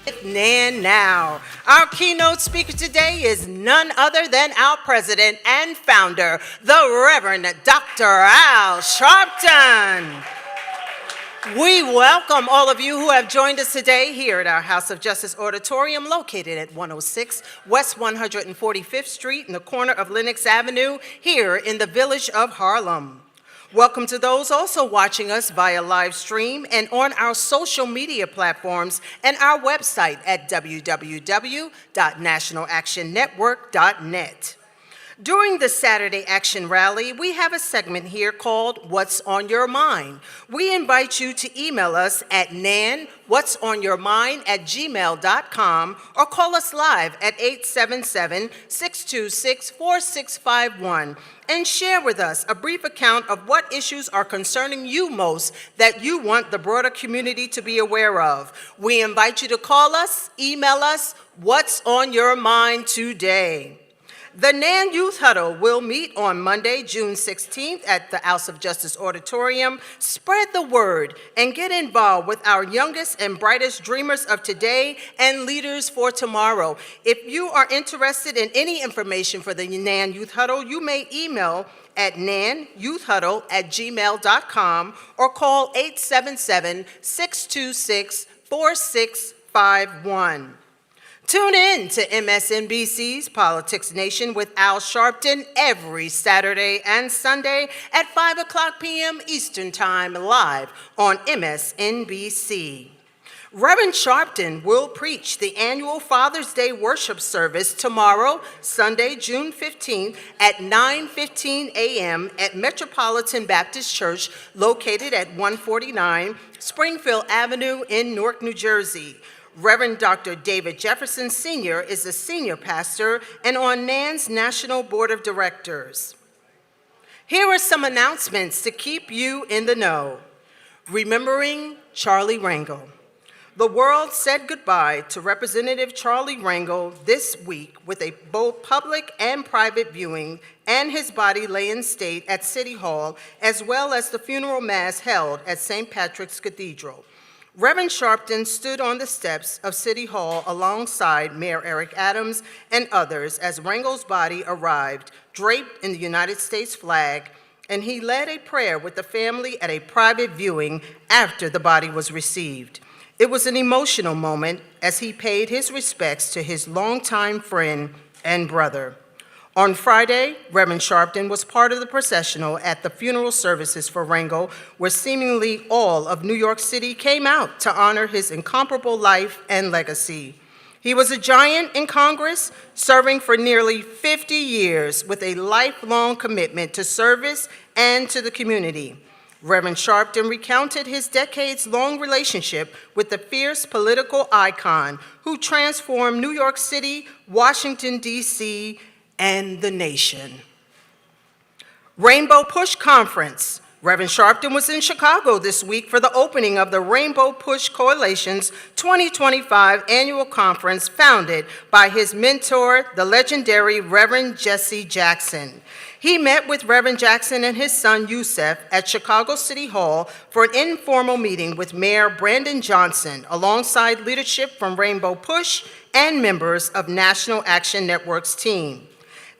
And now, our keynote speaker today is none other than our president and founder, the Reverend Dr. Al Sharpton. We welcome all of you who have joined us today here at our House of Justice Auditorium located at 106 West 145th Street in the corner of Lenox Avenue here in the village of Harlem. Welcome to those also watching us via live stream and on our social media platforms and our website at www.nationalactionnetwork.net. During the Saturday Action Rally, we have a segment here called What's on Your Mind. We invite you to email us at nanwhatsonyourmind@gmail.com or call us live at 877-626-4651 and share with us a brief account of what issues are concerning you most that you want the broader community to be aware of. We invite you to call us, email us, what's on your mind today. The NAN Youth Huddle will meet on Monday, June 16th at the House of Justice Auditorium. Spread the word and get involved with our youngest and brightest dreamers of today and leaders for tomorrow. If you are interested in any information for the NAN Youth Huddle, you may email at nanyouthhuddle@gmail.com or call 877-626-4651. Tune in to MSNBC's Politics Nation with Al Sharpton every Saturday and Sunday at 5 o'clock p.m. Eastern Time live on MSNBC. Reverend Sharpton will preach the annual Father's Day worship service tomorrow, Sunday, June 15th at 9:15 a.m. at Metropolitan Baptist Church located at 149 Springfield Avenue in Newark, New Jersey. Reverend Dr. David Jefferson Sr. is the senior pastor and on NAN's National Board of Directors. Here are some announcements to keep you in the know. Remembering Charlie Rangel. The world said goodbye to Representative Charlie Rangel this week with a both public and private viewing and his body lay in state at City Hall, as well as the funeral mass held at St. Patrick's Cathedral. Reverend Sharpton stood on the steps of City Hall alongside Mayor Eric Adams and others as Rangel's body arrived, draped in the United States flag, and he led a prayer with the family at a private viewing after the body was received. It was an emotional moment as he paid his respects to his longtime friend and brother. On Friday, Reverend Sharpton was part of the processional at the funeral services for Rangel, where seemingly all of New York City came out to honor his incomparable life and legacy. He was a giant in Congress, serving for nearly 50 years with a lifelong commitment to service and to the community. Reverend Sharpton recounted his decades-long relationship with the fierce political icon who transformed New York City, Washington, D.C., and the nation. Rainbow Push Conference. Reverend Sharpton was in Chicago this week for the opening of the Rainbow Push Coalition's 2025 annual conference founded by his mentor, the legendary Reverend Jesse Jackson. He met with Reverend Jackson and his son Yusef at Chicago City Hall for an informal meeting with Mayor Brandon Johnson alongside leadership from Rainbow Push and members of National Action Network's team.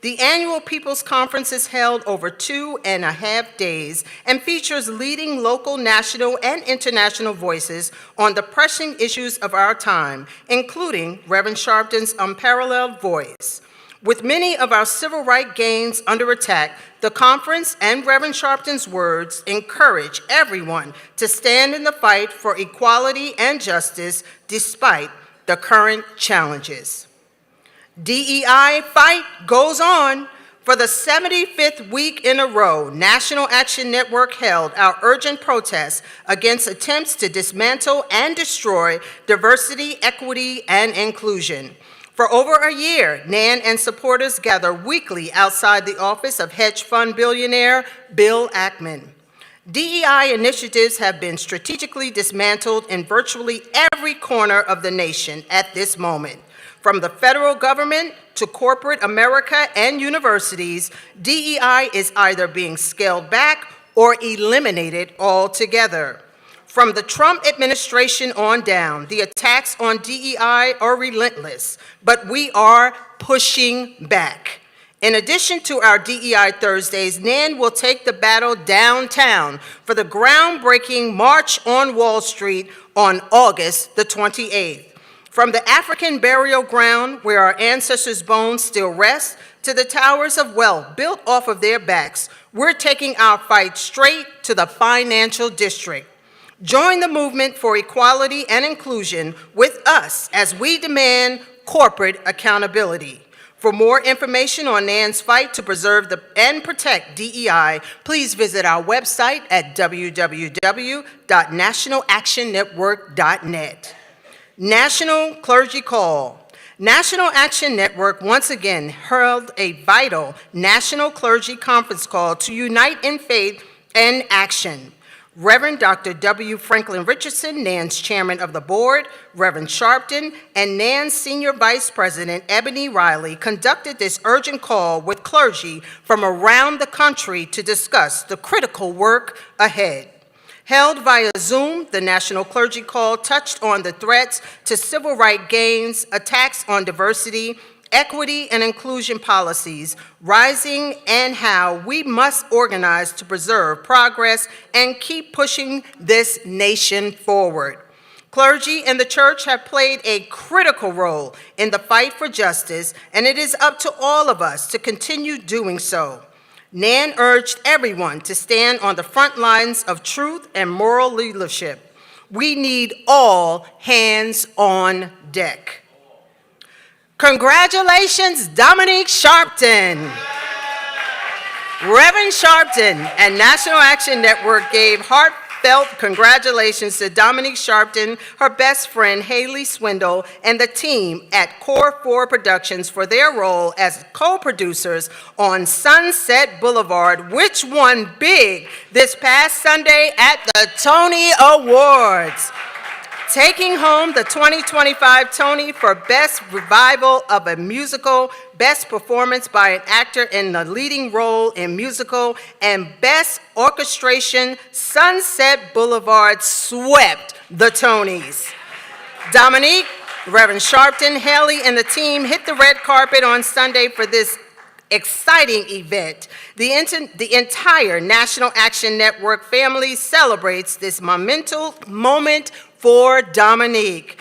The annual People's Conference is held over 2.5 days and features leading local, national, and international voices on the pressing issues of our time, including Reverend Sharpton's unparalleled voice. With many of our civil rights gains under attack, the conference and Reverend Sharpton's words encourage everyone to stand in the fight for equality and justice despite the current challenges. DEI fight goes on. For the 75th week in a row, National Action Network held our urgent protests against attempts to dismantle and destroy diversity, equity, and inclusion. For over a year, NAN and supporters gather weekly outside the office of hedge fund billionaire Bill Ackman. DEI initiatives have been strategically dismantled in virtually every corner of the nation at this moment. From the federal government to corporate America and universities, DEI is either being scaled back or eliminated altogether. From the Trump administration on down, the attacks on DEI are relentless, but we are pushing back. In addition to our DEI Thursdays, NAN will take the battle downtown for the groundbreaking March on Wall Street on August the 28th. From the African burial ground where our ancestors' bones still rest, to the towers of wealth built off of their backs, we're taking our fight straight to the financial district. Join the movement for equality and inclusion with us as we demand corporate accountability. For more information on NAN's fight to preserve and protect DEI, please visit our website at www.nationalactionnetwork.net. National Clergy Call. National Action Network once again held a vital national clergy conference call to unite in faith and action. Reverend Dr. W. Franklin Richardson, NAN's chairman of the board, Reverend Sharpton, and NAN's senior vice president, Ebony Riley, conducted this urgent call with clergy from around the country to discuss the critical work ahead. Held via Zoom, the National Clergy Call touched on the threats to civil rights gains, attacks on diversity, equity and inclusion policies, rising, and how we must organize to preserve progress and keep pushing this nation forward. Clergy and the church have played a critical role in the fight for justice, and it is up to all of us to continue doing so. NAN urged everyone to stand on the front lines of truth and moral leadership. We need all hands on deck. Congratulations, Dominique Sharpton. Reverend Sharpton and National Action Network gave heartfelt congratulations to Dominique Sharpton, her best friend Haley Swindle, and the team at Core 4 Productions for their role as co-producers on Sunset Boulevard, which won big this past Sunday at the Tony Awards, taking home the 2025 Tony for Best Revival of a Musical, Best Performance by an Actor in the Leading Role in Musical, and Best Orchestration. Sunset Boulevard swept the Tonys. Dominique, Reverend Sharpton, Haley, and the team hit the red carpet on Sunday for this exciting event. The entire National Action Network family celebrates this monumental moment for Dominique.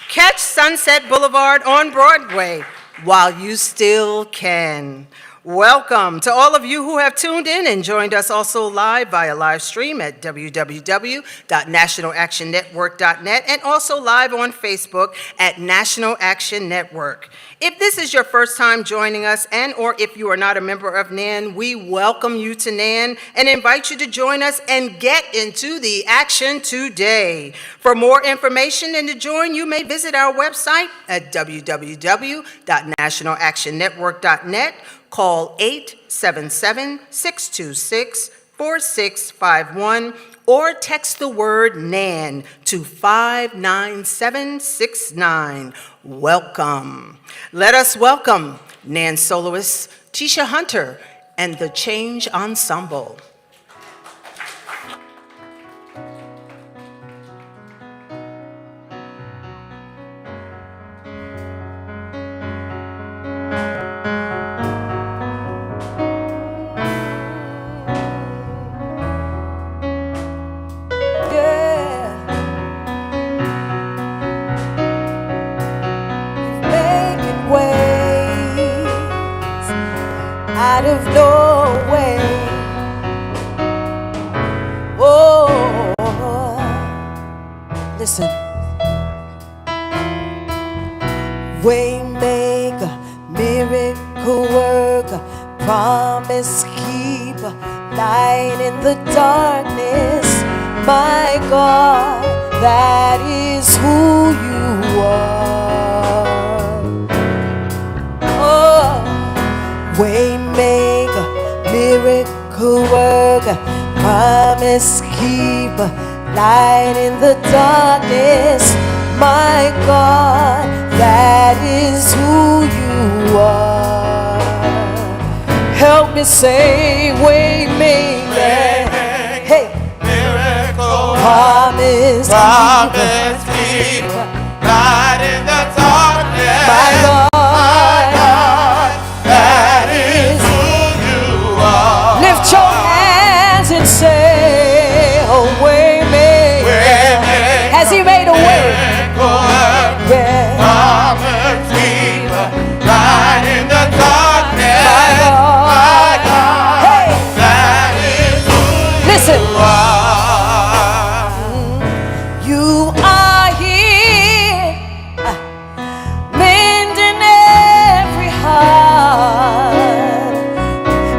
Catch Sunset Boulevard on Broadway while you still can. Welcome to all of you who have tuned in and joined us also live via live stream at www.nationalactionnetwork.net and also live on Facebook at National Action Network. If this is your first time joining us and or if you are not a member of NAN, we welcome you to NAN and invite you to join us and get into the action today. For more information and to join, you may visit our website at www.nationalactionnetwork.net. Call 877-626-4651 or text the word NAN to 59769. Welcome. Let us welcome NAN soloist Tisha Hunter and the Change Ensemble. Out of no way. Oh, listen. Waymaker, miracle worker, promise keeper, light in the darkness. My God, that is who you are. Oh, Waymaker, miracle worker, promise keeper, light in the darkness. My God, that is who you are. Help me say, Waymaker, hey, miracle promise promise keeper, light in the darkness. my God, that is who you are. lift your hands and say, oh, way maker. Has he made a way? Yeah. Promise keeper, light in the darkness. My God. Hey. That is who Listen. you are. You are here, mending every heart,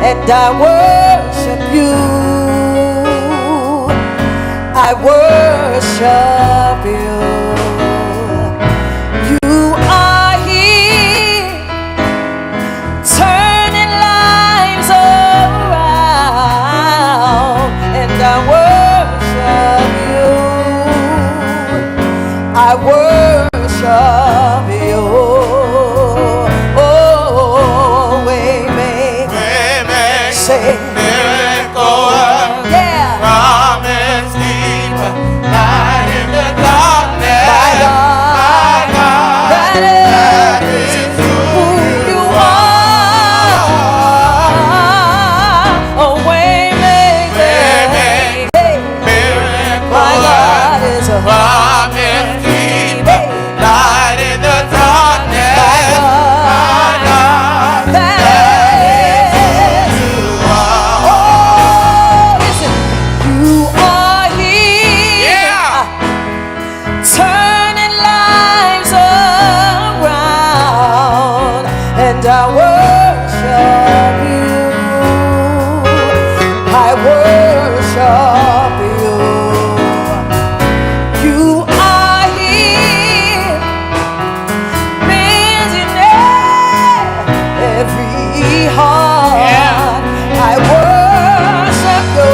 and I worship you. I worship you. You are here, turning lives around, and I worship you. I worship you. Oh, waymaker, say, Miracle worker, yeah, promise keeper, light in the darkness. my God, that is who you are. Oh, waymaker, hey, Miracle my God is a promise keeper, light in the darkness. Turning lives around, and I worship you. I worship you. You are here, mending every heart. I worship you.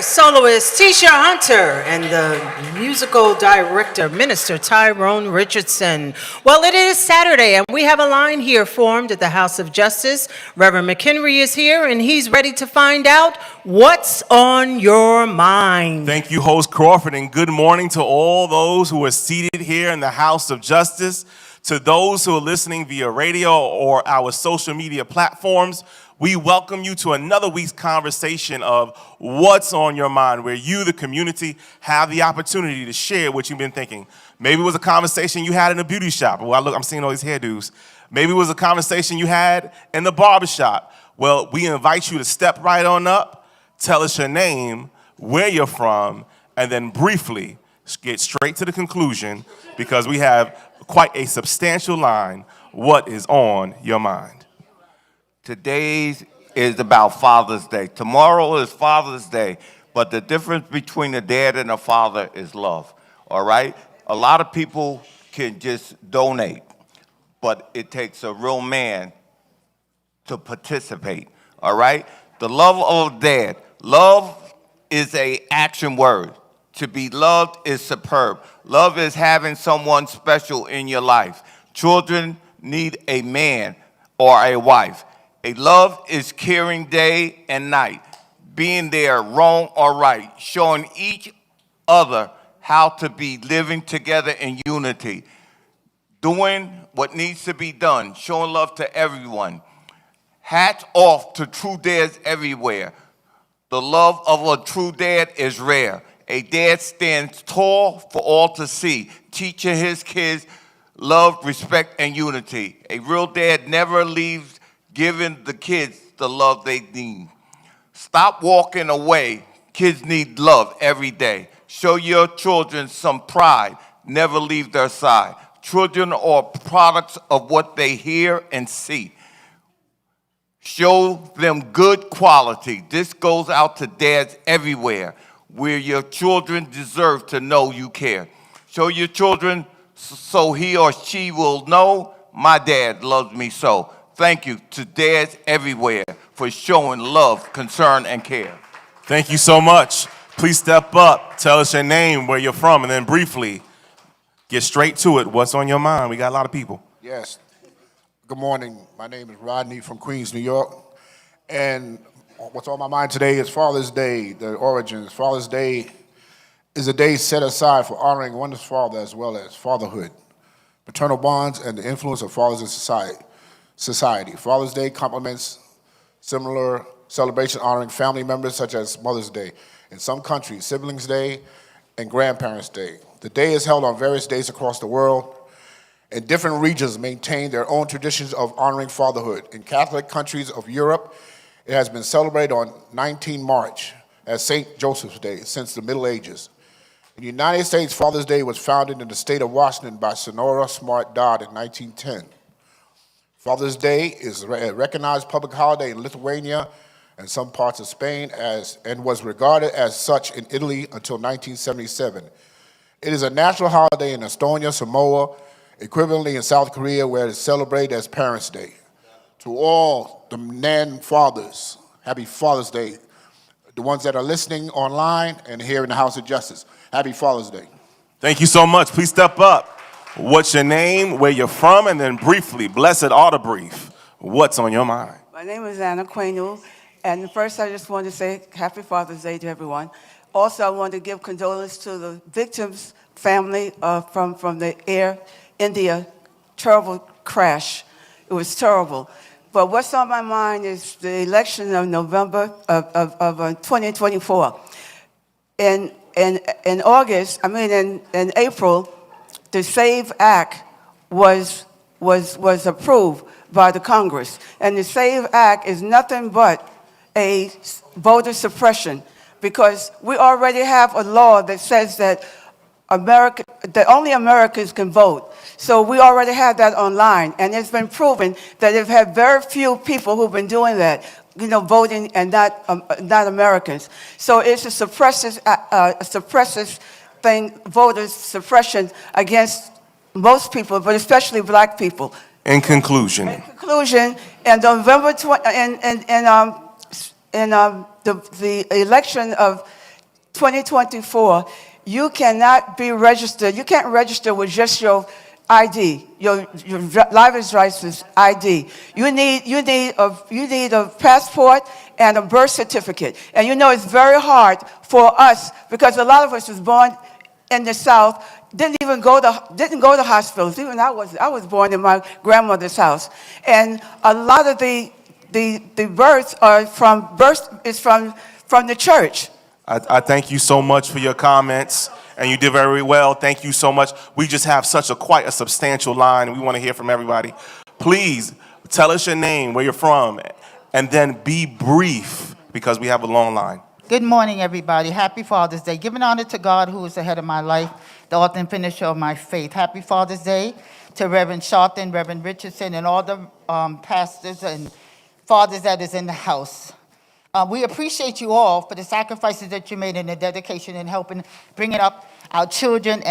Soloist Tisha Hunter and the musical director, Minister Tyrone Richardson. Well, it is Saturday, and we have a line here formed at the House of Justice. Reverend McHenry is here, and he's ready to find out what's on your mind. Thank you, host Crawford, and good morning to all those who are seated here in the House of Justice. To those who are listening via radio or our social media platforms, we welcome you to another week's conversation of What's on Your Mind, where you, the community, have the opportunity to share what you've been thinking. Maybe it was a conversation you had in a beauty shop. Well, look, I'm seeing all these hairdos. Maybe it was a conversation you had in the barbershop. Well, we invite you to step right on up, tell us your name, where you're from, and then briefly get straight to the conclusion, because we have quite a substantial line. What is on your mind? Today is about Father's Day. Tomorrow is Father's Day, but the difference between a dad and a father is love. all right? A lot of people can just donate, but it takes a real man to participate, all right? The love of dad. Love is a action word. To be loved is superb. Love is having someone special in your life. Children need a man or a wife. A love is caring day and night, being there wrong or right, showing each other how to be living together in unity, doing what needs to be done, showing love to everyone. Hats off to true dads everywhere. The love of a true dad is rare. A dad stands tall for all to see, teaching his kids love, respect, and unity. A real dad never leaves giving the kids the love they need. Stop walking away. Kids need love every day. Show your children some pride. Never leave their side. Children are products of what they hear and see. Show them good quality. This goes out to dads everywhere, where your children deserve to know you care. Show your children so he or she will know my dad loves me so. Thank you to dads everywhere for showing love, concern, and care. Thank you so much. Please step up, tell us your name, where you're from, and then briefly get straight to it. What's on your mind? We got a lot of people. Yes. Good morning. My name is Rodney from Queens, New York. And what's on my mind today is Father's Day, the origins. Father's Day is a day set aside for honoring one's father as well as fatherhood, paternal bonds, and the influence of fathers in society. Father's Day complements similar celebration honoring family members such as Mother's Day. In some countries, Siblings Day and Grandparents' Day. The day is held on various days across the world, and different regions maintain their own traditions of honoring fatherhood. In Catholic countries of Europe, it has been celebrated on 19 March as St. Joseph's Day since the Middle Ages. In the United States, Father's Day was founded in the state of Washington by Sonora Smart Dodd in 1910. Father's Day is a recognized public holiday in Lithuania and some parts of Spain and was regarded as such in Italy until 1977. It is a national holiday in Estonia, Samoa, equivalently in South Korea, where it is celebrated as Parents' Day. To all the Nan fathers, happy Father's Day. The ones that are listening online and here in the House of Justice, happy Father's Day. Thank you so much. Please step up. What's your name, where you're from, and then briefly, blessed auto brief. What's on your mind? My name is Anna Quainu, and first I just want to say happy Father's Day to everyone. Also, I want to give condolences to the victims' family from the Air India terrible crash. It was terrible. But what's on my mind is the election of November of 2024. In August, in April, the SAVE Act was approved by the Congress. And the SAVE Act is nothing but a voter suppression, because we already have a law that says that only Americans can vote. So we already have that online, and it's been proven that they've had very few people who've been doing that, voting and not Americans. So it's a suppressive thing, voter suppression against most people, but especially black people. In conclusion, in November the election of 2024, you cannot be registered. You can't register with just your ID, your driver's license ID. You need a passport and a birth certificate. And it's very hard for us, because a lot of us was born in the South, didn't go to hospitals. Even I was born in my grandmother's house, and a lot of the births are from the church. I thank you so much for your comments, and you did very well. Thank you so much. We just have quite a substantial line, and we want to hear from everybody. Please tell us your name, where you're from, and then be brief, because we have a long line. Good morning, everybody. Happy Father's Day. Giving honor to God, who is the head of my life, the author and finisher of my faith. Happy Father's Day to Reverend Sharpton, Reverend Richardson, and all the pastors and fathers that is in the house. We appreciate you all for the sacrifices that you made and the dedication in helping bring it up our children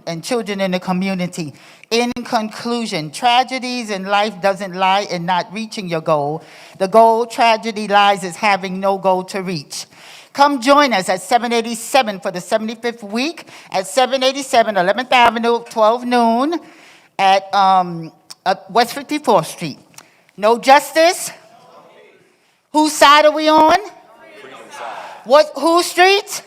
and children in the community. In conclusion, tragedies in life doesn't lie in not reaching your goal. The goal, tragedy lies is having no goal to reach. Come join us at 787 for the 75th week at 787 11th Avenue, 12 noon at West 54th Street. No justice? Whose side are we on? Whose street?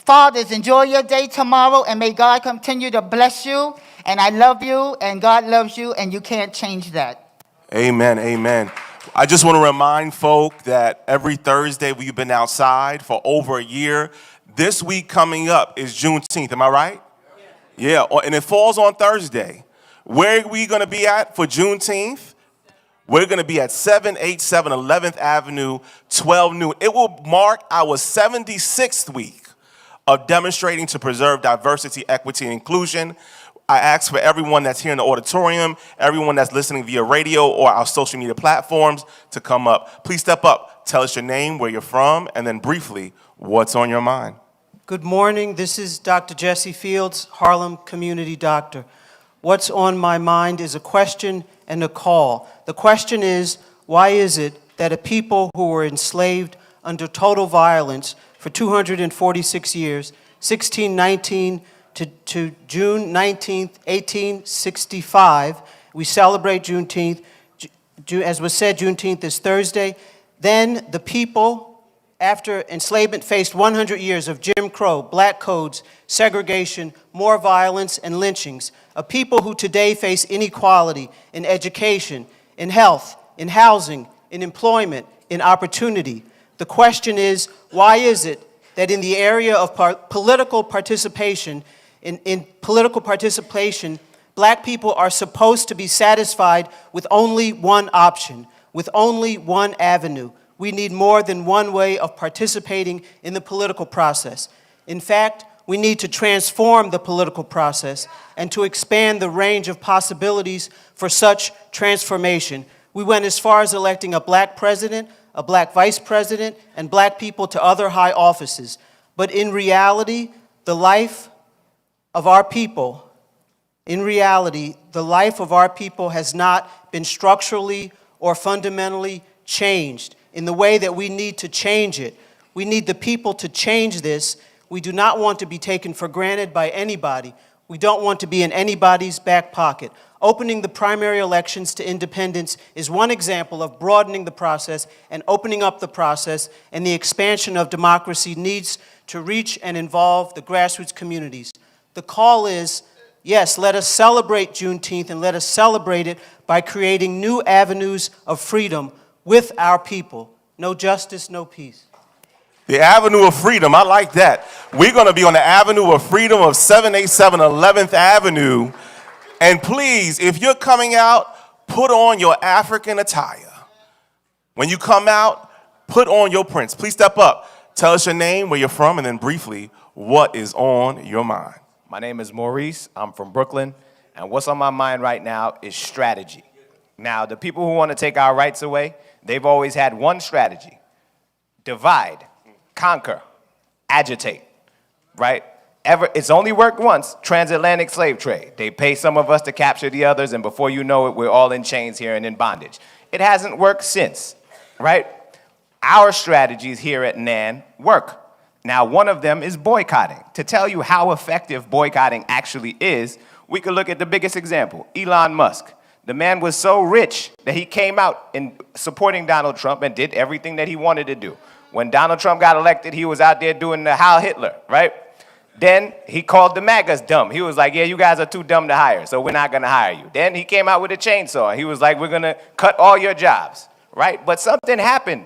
Fathers, enjoy your day tomorrow, and may God continue to bless you. And I love you, and God loves you, and you can't change that. Amen, amen. I just want to remind folk that every Thursday we've been outside for over a year. This week coming up is Juneteenth, am I right? Yeah, and it falls on Thursday. Where are we going to be at for Juneteenth? We're going to be at 787 11th Avenue, 12 noon. It will mark our 76th week of demonstrating to preserve diversity, equity, and inclusion. I ask for everyone that's here in the auditorium, everyone that's listening via radio or our social media platforms to come up. Please step up, tell us your name, where you're from, and then briefly, what's on your mind. Good morning. This is Dr. Jesse Fields, Harlem Community Doctor. What's on my mind is a question and a call. The question is, why is it that a people who were enslaved under total violence for 246 years, 1619 to June 19th, 1865, we celebrate Juneteenth. As was said, Juneteenth is Thursday. Then the people, after enslavement, faced 100 years of Jim Crow, black codes, segregation, more violence, and lynchings. A people who today face inequality in education, in health, in housing, in employment, in opportunity. The question is, why is it that in the area of political participation, black people are supposed to be satisfied with only one option, with only one avenue? We need more than one way of participating in the political process. In fact, we need to transform the political process and to expand the range of possibilities for such transformation. We went as far as electing a black president, a black vice president, and black people to other high offices. But in reality, the life of our people has not been structurally or fundamentally changed in the way that we need to change it. We need the people to change this. We do not want to be taken for granted by anybody. We don't want to be in anybody's back pocket. Opening the primary elections to independence is one example of broadening the process and opening up the process, and the expansion of democracy needs to reach and involve the grassroots communities. The call is, yes, let us celebrate Juneteenth, and let us celebrate it by creating new avenues of freedom with our people. No justice, no peace. The Avenue of Freedom, I like that. We're going to be on the Avenue of Freedom of 787 11th Avenue. And please, if you're coming out, put on your African attire. When you come out, put on your prints. Please step up. Tell us your name, where you're from, and then briefly, what is on your mind. My name is Maurice. I'm from Brooklyn. And what's on my mind right now is strategy. Now, the people who want to take our rights away, they've always had one strategy: divide, conquer, agitate, right? It's only worked once, transatlantic slave trade. They pay some of us to capture the others, and before you know it, we're all in chains here and in bondage. It hasn't worked since, right? Our strategies here at NAN work. Now, one of them is boycotting. To tell you how effective boycotting actually is, we could look at the biggest example, Elon Musk. The man was so rich that he came out in supporting Donald Trump and did everything that he wanted to do. When Donald Trump got elected, he was out there doing the Heil Hitler, right? Then he called the MAGAs dumb. He was like, yeah, you guys are too dumb to hire, so we're not going to hire you. Then he came out with a chainsaw. He was like, we're going to cut all your jobs, right? But something happened.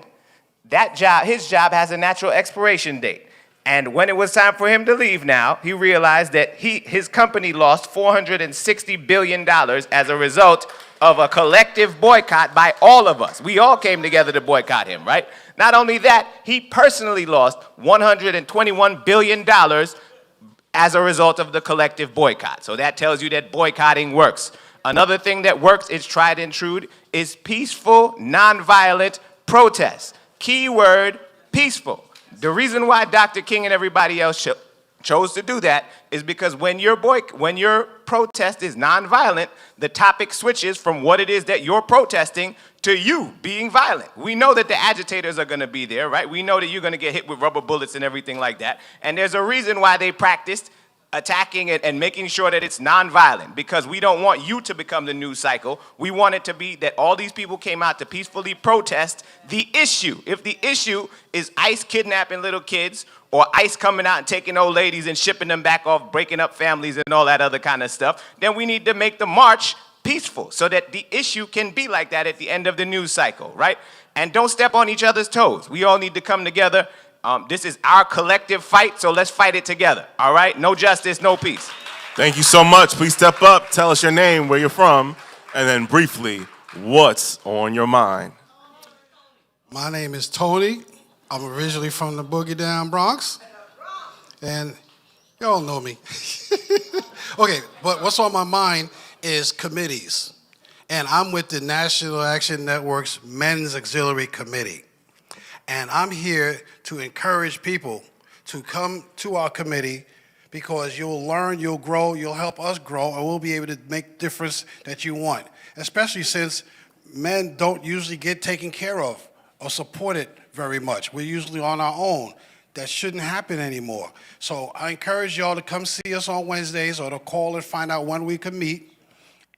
That job, his job has a natural expiration date. And when it was time for him to leave now, he realized that his company lost $460 billion as a result of a collective boycott by all of us. We all came together to boycott him, right? Not only that, he personally lost $121 billion as a result of the collective boycott. So that tells you that boycotting works. Another thing that works, is tried and true, is peaceful, nonviolent protests. Key word, peaceful. The reason why Dr. King and everybody else chose to do that is because when your protest is nonviolent, the topic switches from what it is that you're protesting to you being violent. We know that the agitators are going to be there, right? We know that you're going to get hit with rubber bullets and everything like that. And there's a reason why they practiced attacking it and making sure that it's nonviolent, because we don't want you to become the news cycle. We want it to be that all these people came out to peacefully protest the issue. If the issue is ICE kidnapping little kids, or ICE coming out and taking old ladies and shipping them back off, breaking up families and all that other kind of stuff, then we need to make the march peaceful so that the issue can be like that at the end of the news cycle, right? And don't step on each other's toes. We all need to come together. This is our collective fight, so let's fight it together, all right? No justice, no peace. Thank you so much. Please step up, tell us your name, where you're from, and then briefly, what's on your mind? My name is Tony. I'm originally from the Boogie Down Bronx. And y'all know me. Okay, but what's on my mind is committees. And I'm with the National Action Network's Men's Auxiliary Committee. And I'm here to encourage people to come to our committee because you'll learn, you'll grow, you'll help us grow, and we'll be able to make the difference that you want, especially since men don't usually get taken care of or supported very much. We're usually on our own. That shouldn't happen anymore. So I encourage y'all to come see us on Wednesdays or to call and find out when we can meet,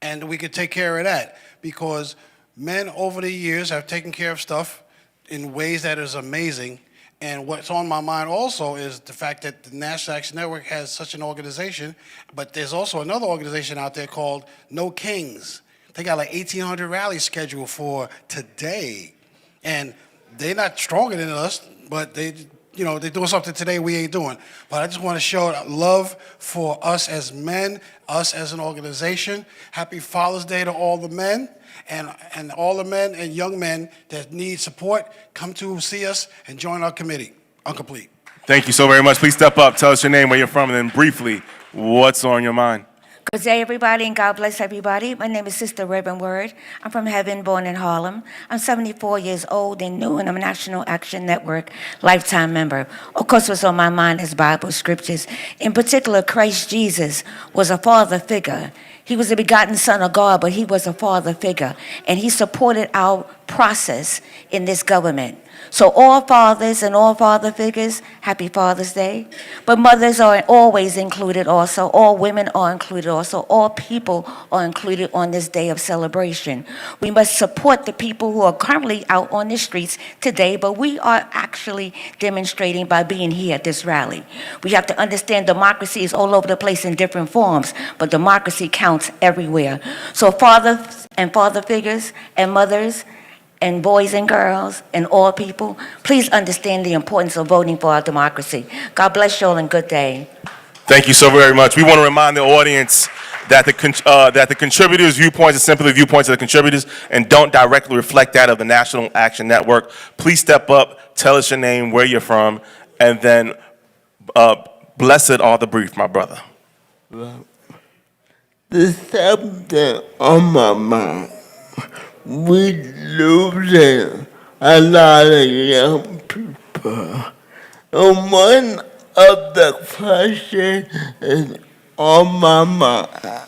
and we can take care of that, because men over the years have taken care of stuff in ways that is amazing. And what's on my mind also is the fact that the National Action Network has such an organization, but there's also another organization out there called No Kings. They got like 1,800 rallies scheduled for today. And they're not stronger than us, but they're doing something today we ain't doing. But I just want to show love for us as men, us as an organization. Happy Father's Day to all the men. And all the men and young men that need support, come to see us and join our committee. I'm complete. Thank you so very much. Please step up, tell us your name, where you're from, and then briefly, what's on your mind? Good day, everybody, and God bless everybody. My name is Sister Raven Word. I'm from heaven, born in Harlem. I'm 74 years old and new, and I'm a National Action Network lifetime member. Of course, what's on my mind is Bible scriptures. In particular, Christ Jesus was a father figure. He was the begotten Son of God, but he was a father figure, and he supported our process in this government. So all fathers and all father figures, happy Father's Day. But mothers are always included also. All women are included also. All people are included on this day of celebration. We must support the people who are currently out on the streets today, but we are actually demonstrating by being here at this rally. We have to understand democracy is all over the place in different forms, but democracy counts everywhere. So fathers and father figures and mothers and boys and girls and all people, please understand the importance of voting for our democracy. God bless you all and good day. Thank you so very much. We want to remind the audience that the contributors' viewpoints are simply the viewpoints of the contributors and don't directly reflect that of the National Action Network. Please step up, tell us your name, where you're from, and then blessed are the brief, my brother. The subject on my mind, we losing a lot of young people. And one of the questions is on my mind.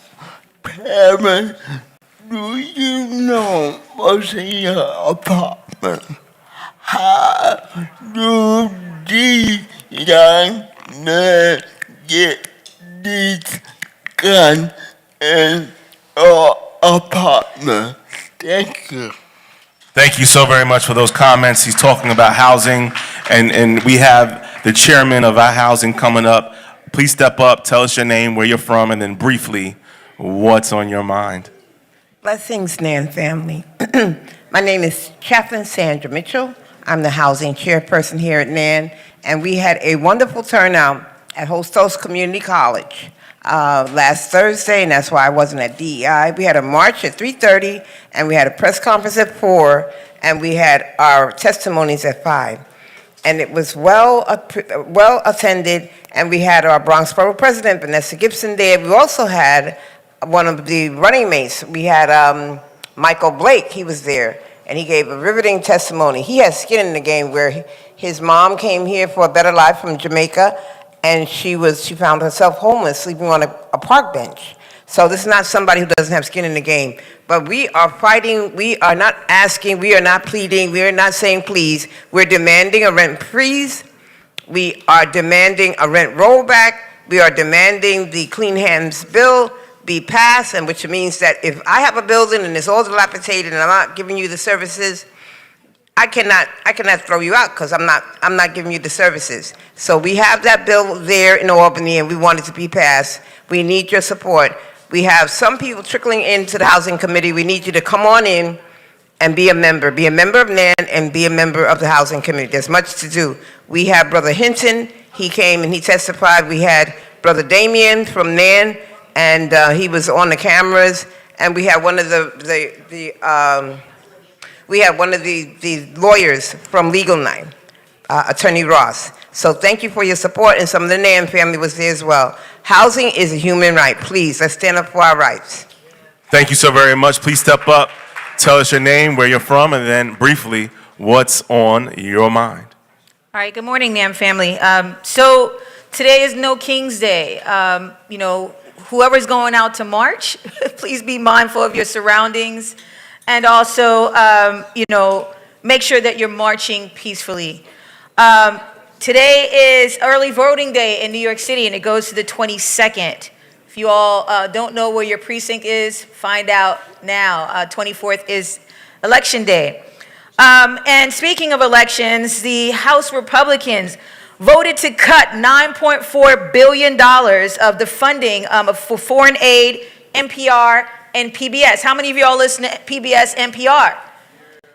Parents, do you know what's in your apartment? How do these young men get these guns in our apartment? Thank you. Thank you so very much for those comments. He's talking about housing, and we have the chairman of our housing coming up. Please step up, tell us your name, where you're from, and then briefly, what's on your mind? Blessings, NAN family. My name is Chaplain Sandra Mitchell. I'm the housing chairperson here at NAN, and we had a wonderful turnout at Hostos Community College last Thursday, and that's why I wasn't at DEI. We had a march at 3:30, and we had a press conference at 4, and we had our testimonies at 5. And it was well attended, and we had our Bronx Borough President, Vanessa Gibson, there. We also had one of the running mates. We had Michael Blake, he was there, and he gave a riveting testimony. He has skin in the game where his mom came here for a better life from Jamaica, and she found herself homeless, sleeping on a park bench. So this is not somebody who doesn't have skin in the game. But we are fighting, we are not asking, we are not pleading, we are not saying please. We're demanding a rent freeze. We are demanding a rent rollback. We are demanding the Clean Hands bill be passed, and which means that if I have a building and it's all dilapidated and I'm not giving you the services, I cannot throw you out because I'm not giving you the services. So we have that bill there in Albany, and we want it to be passed. We need your support. We have some people trickling into the Housing Committee. We need you to come on in and be a member. Be a member of NAN and be a member of the Housing Committee. There's much to do. We have Brother Hinton. He came and he testified. We had Brother Damien from NAN, and he was on the cameras. And we had one of the lawyers from Legal 9, Attorney Ross. So thank you for your support, and some of the NAN family was there as well. Housing is a human right. Please, let's stand up for our rights. Thank you so very much. Please step up, tell us your name, where you're from, and then briefly, what's on your mind. All right, good morning, NAM family. So today is No King's Day. Whoever's going out to march, please be mindful of your surroundings, and also, make sure that you're marching peacefully. Today is early voting day in New York City, and it goes to the 22nd. If you all don't know where your precinct is, find out now. 24th is Election Day. And speaking of elections, the House Republicans voted to cut $9.4 billion of the funding for foreign aid, NPR, and PBS. How many of y'all listen to PBS, NPR?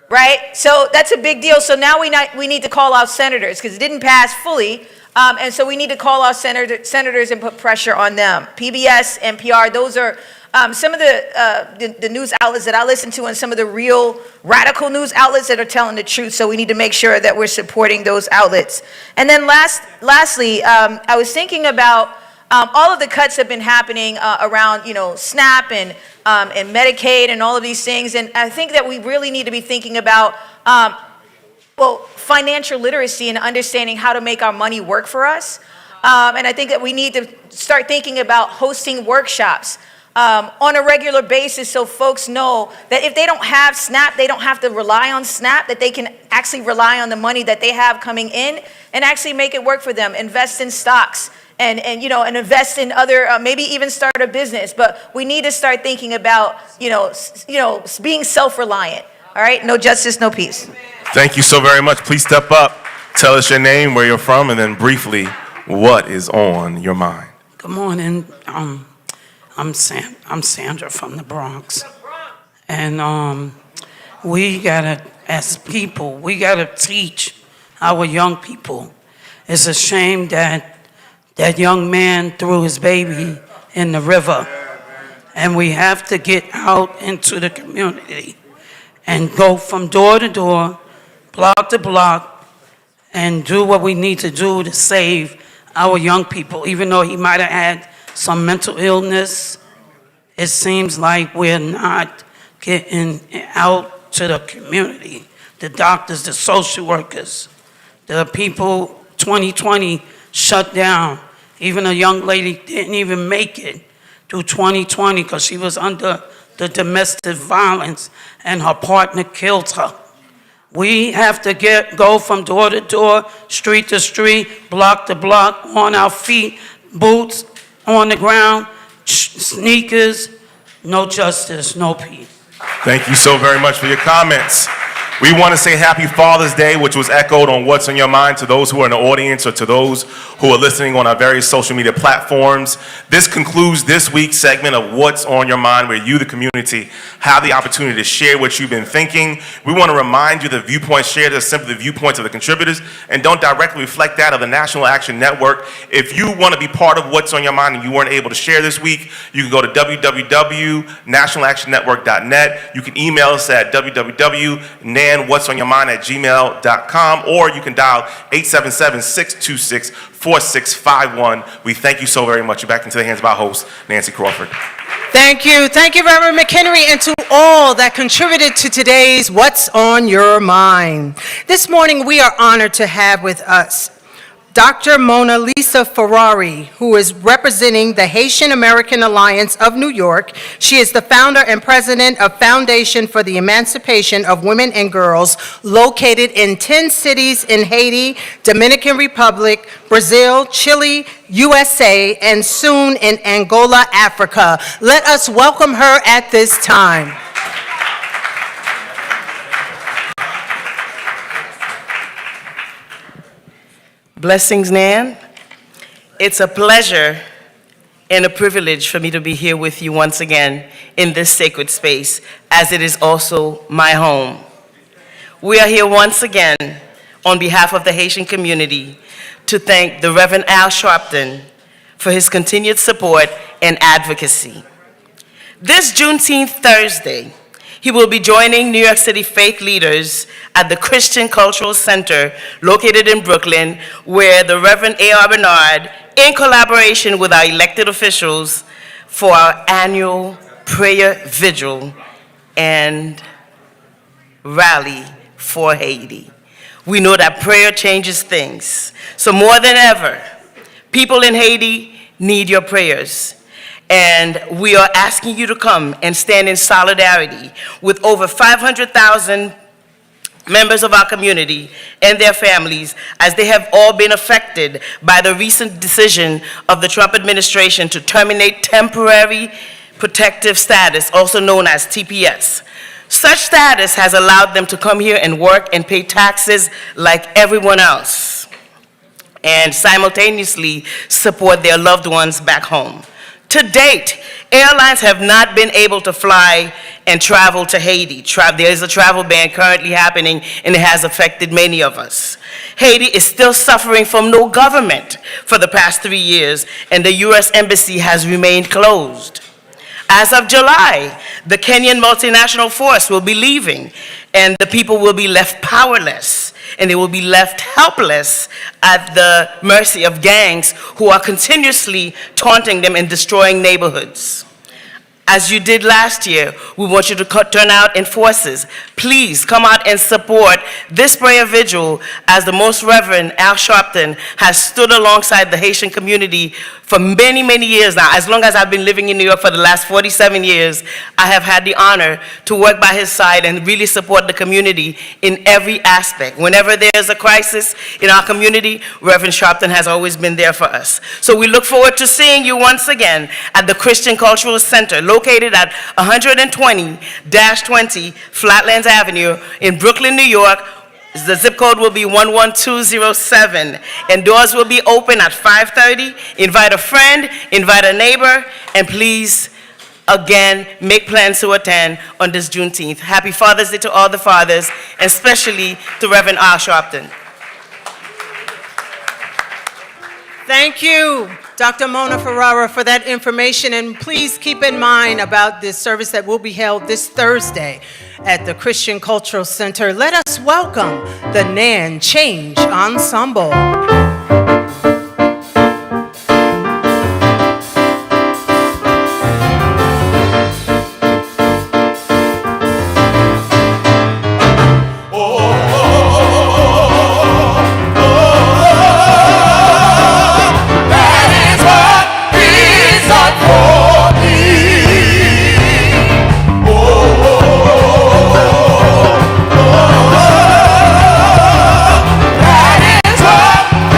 Right? So that's a big deal. So now we need to call out senators because it didn't pass fully. And so we need to call out senators and put pressure on them. PBS, NPR, those are some of the news outlets that I listen to, and some of the real radical news outlets that are telling the truth. So we need to make sure that we're supporting those outlets. And then lastly, I was thinking about all of the cuts have been happening around, SNAP and Medicaid and all of these things. And I think that we really need to be thinking about, financial literacy and understanding how to make our money work for us. And I think that we need to start thinking about hosting workshops on a regular basis so folks know that if they don't have SNAP, they don't have to rely on SNAP, that they can actually rely on the money that they have coming in and actually make it work for them, invest in stocks. And invest in other, maybe even start a business. But we need to start thinking about, being self-reliant. All right? No justice, no peace. Thank you so very much. Please step up, tell us your name, where you're from, and then briefly, what is on your mind? Good morning. I'm Sandra from the Bronx. And we gotta, as people, we gotta teach our young people. It's a shame that that young man threw his baby in the river. And we have to get out into the community and go from door to door, block to block, and do what we need to do to save our young people. Even though he might have had some mental illness, it seems like we're not getting out to the community. The doctors, the social workers, the people. 2020 shut down. Even a young lady didn't even make it through 2020 because she was under the domestic violence and her partner killed her. We have to go from door to door, street to street, block to block, on our feet, boots on the ground, sneakers. No justice, no peace. Thank you so very much for your comments. We want to say Happy Father's Day, which was echoed on What's on Your Mind to those who are in the audience or to those who are listening on our various social media platforms. This concludes this week's segment of What's on Your Mind, where you, the community, have the opportunity to share what you've been thinking. We want to remind you that viewpoints shared are simply the viewpoints of the contributors and don't directly reflect that of the National Action Network. If you want to be part of What's on Your Mind and you weren't able to share this week, you can go to www.nationalactionNetwork.net. You can email us at www.nanwhatsonyourmind@gmail.com, or you can dial 877-626-4651. We thank you so very much. You're back into the hands of our host, Nancy Crawford. Thank you. Thank you, Reverend McHenry, and to all that contributed to today's What's on Your Mind. This morning, we are honored to have with us Dr. Mona Lisa Ferrari, who is representing the Haitian American Alliance of New York. She is the founder and president of Foundation for the Emancipation of Women and Girls, located in 10 cities in Haiti, Dominican Republic, Brazil, Chile, USA, and soon in Angola, Africa. Let us welcome her at this time. Blessings, Nan. It's a pleasure and a privilege for me to be here with you once again in this sacred space, as it is also my home. We are here once again on behalf of the Haitian community to thank the Reverend Al Sharpton for his continued support and advocacy. This Juneteenth Thursday, he will be joining New York City faith leaders at the Christian Cultural Center located in Brooklyn, where the Reverend A.R. Bernard, in collaboration with our elected officials, for our annual prayer vigil and rally for Haiti. We know that prayer changes things. So more than ever, people in Haiti need your prayers. And we are asking you to come and stand in solidarity with over 500,000 members of our community and their families, as they have all been affected by the recent decision of the Trump administration to terminate temporary protective status, also known as TPS. Such status has allowed them to come here and work and pay taxes like everyone else, and simultaneously support their loved ones back home. To date, airlines have not been able to fly and travel to Haiti. There is a travel ban currently happening, and it has affected many of us. Haiti is still suffering from no government for the past 3 years, and the U.S. Embassy has remained closed. As of July, the Kenyan multinational force will be leaving, and the people will be left powerless, and they will be left helpless at the mercy of gangs who are continuously taunting them and destroying neighborhoods. As you did last year, we want you to turn out in forces. Please come out and support this prayer vigil, as the Most Reverend Al Sharpton has stood alongside the Haitian community for many, many years now. As long as I've been living in New York for the last 47 years, I have had the honor to work by his side and really support the community in every aspect. Whenever there's a crisis in our community, Reverend Sharpton has always been there for us. So we look forward to seeing you once again at the Christian Cultural Center, located at 120-20 Flatlands Avenue in Brooklyn, New York. The zip code will be 11207, and doors will be open at 5:30. Invite a friend, invite a neighbor, and please, again, make plans to attend on this Juneteenth. Happy Father's Day to all the fathers, and especially to Reverend Al Sharpton. Thank you, Dr. Mona Ferrara, for that information, and please keep in mind about this service that will be held this Thursday at the Christian Cultural Center. Let us welcome the Nan Change Ensemble. That is what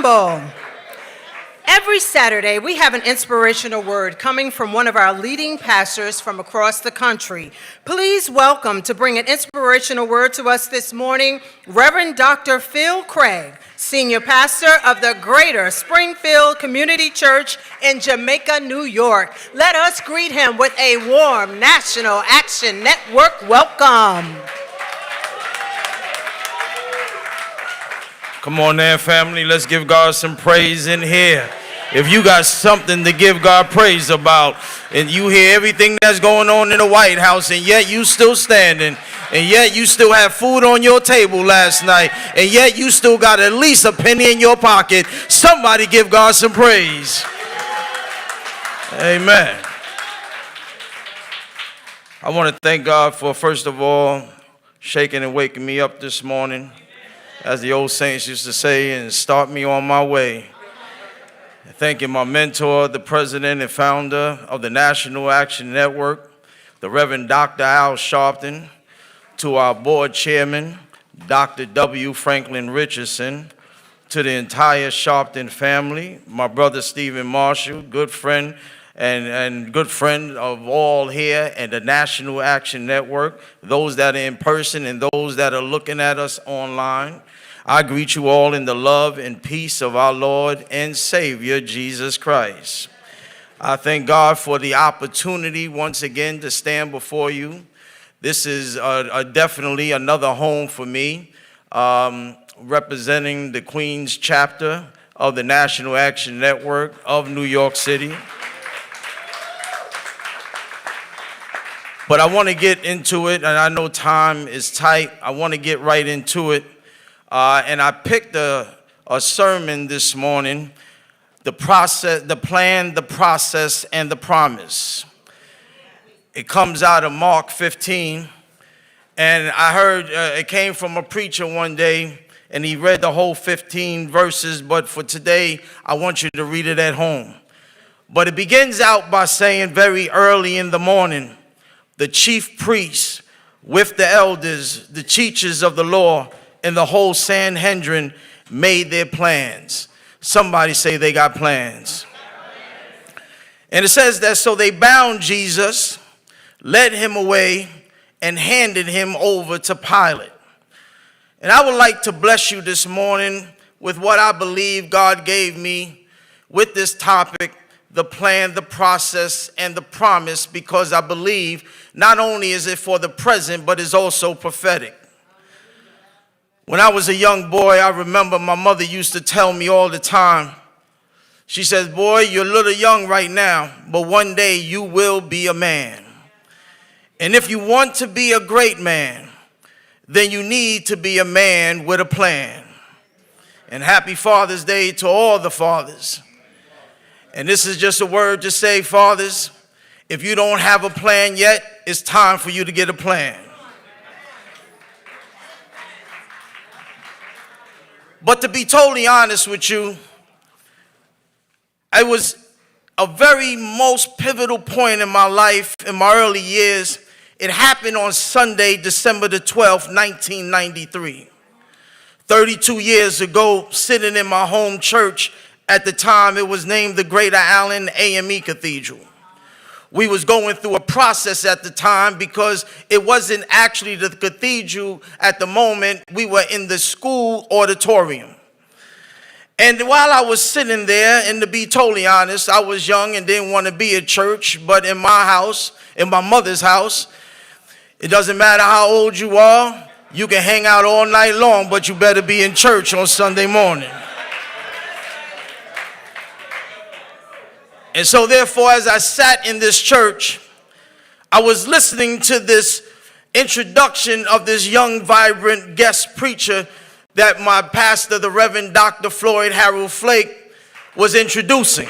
assemble. Every Saturday, we have an inspirational word coming from one of our leading pastors from across the country. Please welcome to bring an inspirational word to us this morning, Reverend Dr. Phil Craig, Senior Pastor of the Greater Springfield Community Church in Jamaica, New York. Let us greet him with a warm National Action Network welcome. Come on there, family. Let's give God some praise in here. If you got something to give God praise about, and you hear everything that's going on in the White House, and yet you still standing, and yet you still have food on your table last night, and yet you still got at least a penny in your pocket, somebody give God some praise. Amen. I want to thank God for, first of all, shaking and waking me up this morning, as the old saints used to say, and start me on my way. Thanking my mentor, the president and founder of the National Action Network, the Reverend Dr. Al Sharpton, to our board chairman, Dr. W. Franklin Richardson, to the entire Sharpton family, my brother Stephen Marshall, good friend and good friend of all here and the National Action Network, those that are in person and those that are looking at us online. I greet you all in the love and peace of our Lord and Savior, Jesus Christ. I thank God for the opportunity once again to stand before you. This is definitely another home for me, representing the Queens chapter of the National Action Network of New York City. But I want to get into it, and I know time is tight. I want to get right into it. And I picked a sermon this morning, the process, the plan, the process, and the promise. It comes out of Mark 15. And I heard it came from a preacher one day, and he read the whole 15 verses. But for today, I want you to read it at home. But it begins out by saying, very early in the morning, the chief priests with the elders, the teachers of the law, and the whole Sanhedrin made their plans. Somebody say they got plans. And it says that so they bound Jesus, led him away, and handed him over to Pilate. And I would like to bless you this morning with what I believe God gave me with this topic, the plan, the process, and the promise, because I believe not only is it for the present, but it's also prophetic. When I was a young boy, I remember my mother used to tell me all the time, she says, boy, you're a little young right now, but one day you will be a man. And if you want to be a great man, then you need to be a man with a plan. And happy Father's Day to all the fathers. And this is just a word to say, fathers, if you don't have a plan yet, it's time for you to get a plan. But to be totally honest with you, it was a very most pivotal point in my life, in my early years. It happened on Sunday, December the 12th, 1993. 32 years ago, sitting in my home church, at the time it was named the Greater Allen AME Cathedral. We was going through a process at the time because it wasn't actually the cathedral at the moment. We were in the school auditorium. And while I was sitting there, and to be totally honest, I was young and didn't want to be at church, but in my house, in my mother's house, it doesn't matter how old you are, you can hang out all night long, but you better be in church on Sunday morning. And so therefore, as I sat in this church, I was listening to this introduction of this young, vibrant guest preacher that my pastor, the Reverend Dr. Floyd Harold Flake, was introducing.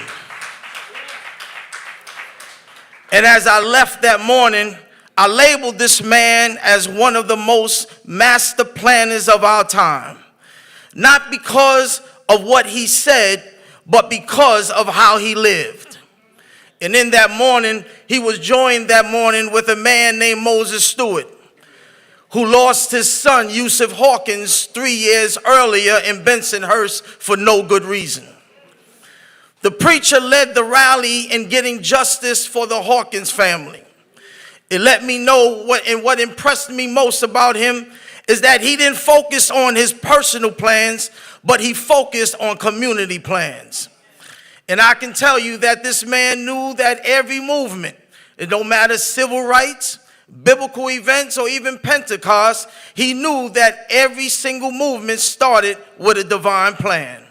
And as I left that morning, I labeled this man as one of the most master planners of our time. Not because of what he said, but because of how he lived. And in that morning, he was joined that morning with a man named Moses Stewart, who lost his son, Yusuf Hawkins, 3 years earlier in Bensonhurst for no good reason. The preacher led the rally in getting justice for the Hawkins family. It let me know what impressed me most about him is that he didn't focus on his personal plans, but he focused on community plans. And I can tell you that this man knew that every movement, it don't matter civil rights, biblical events, or even Pentecost, he knew that every single movement started with a divine plan.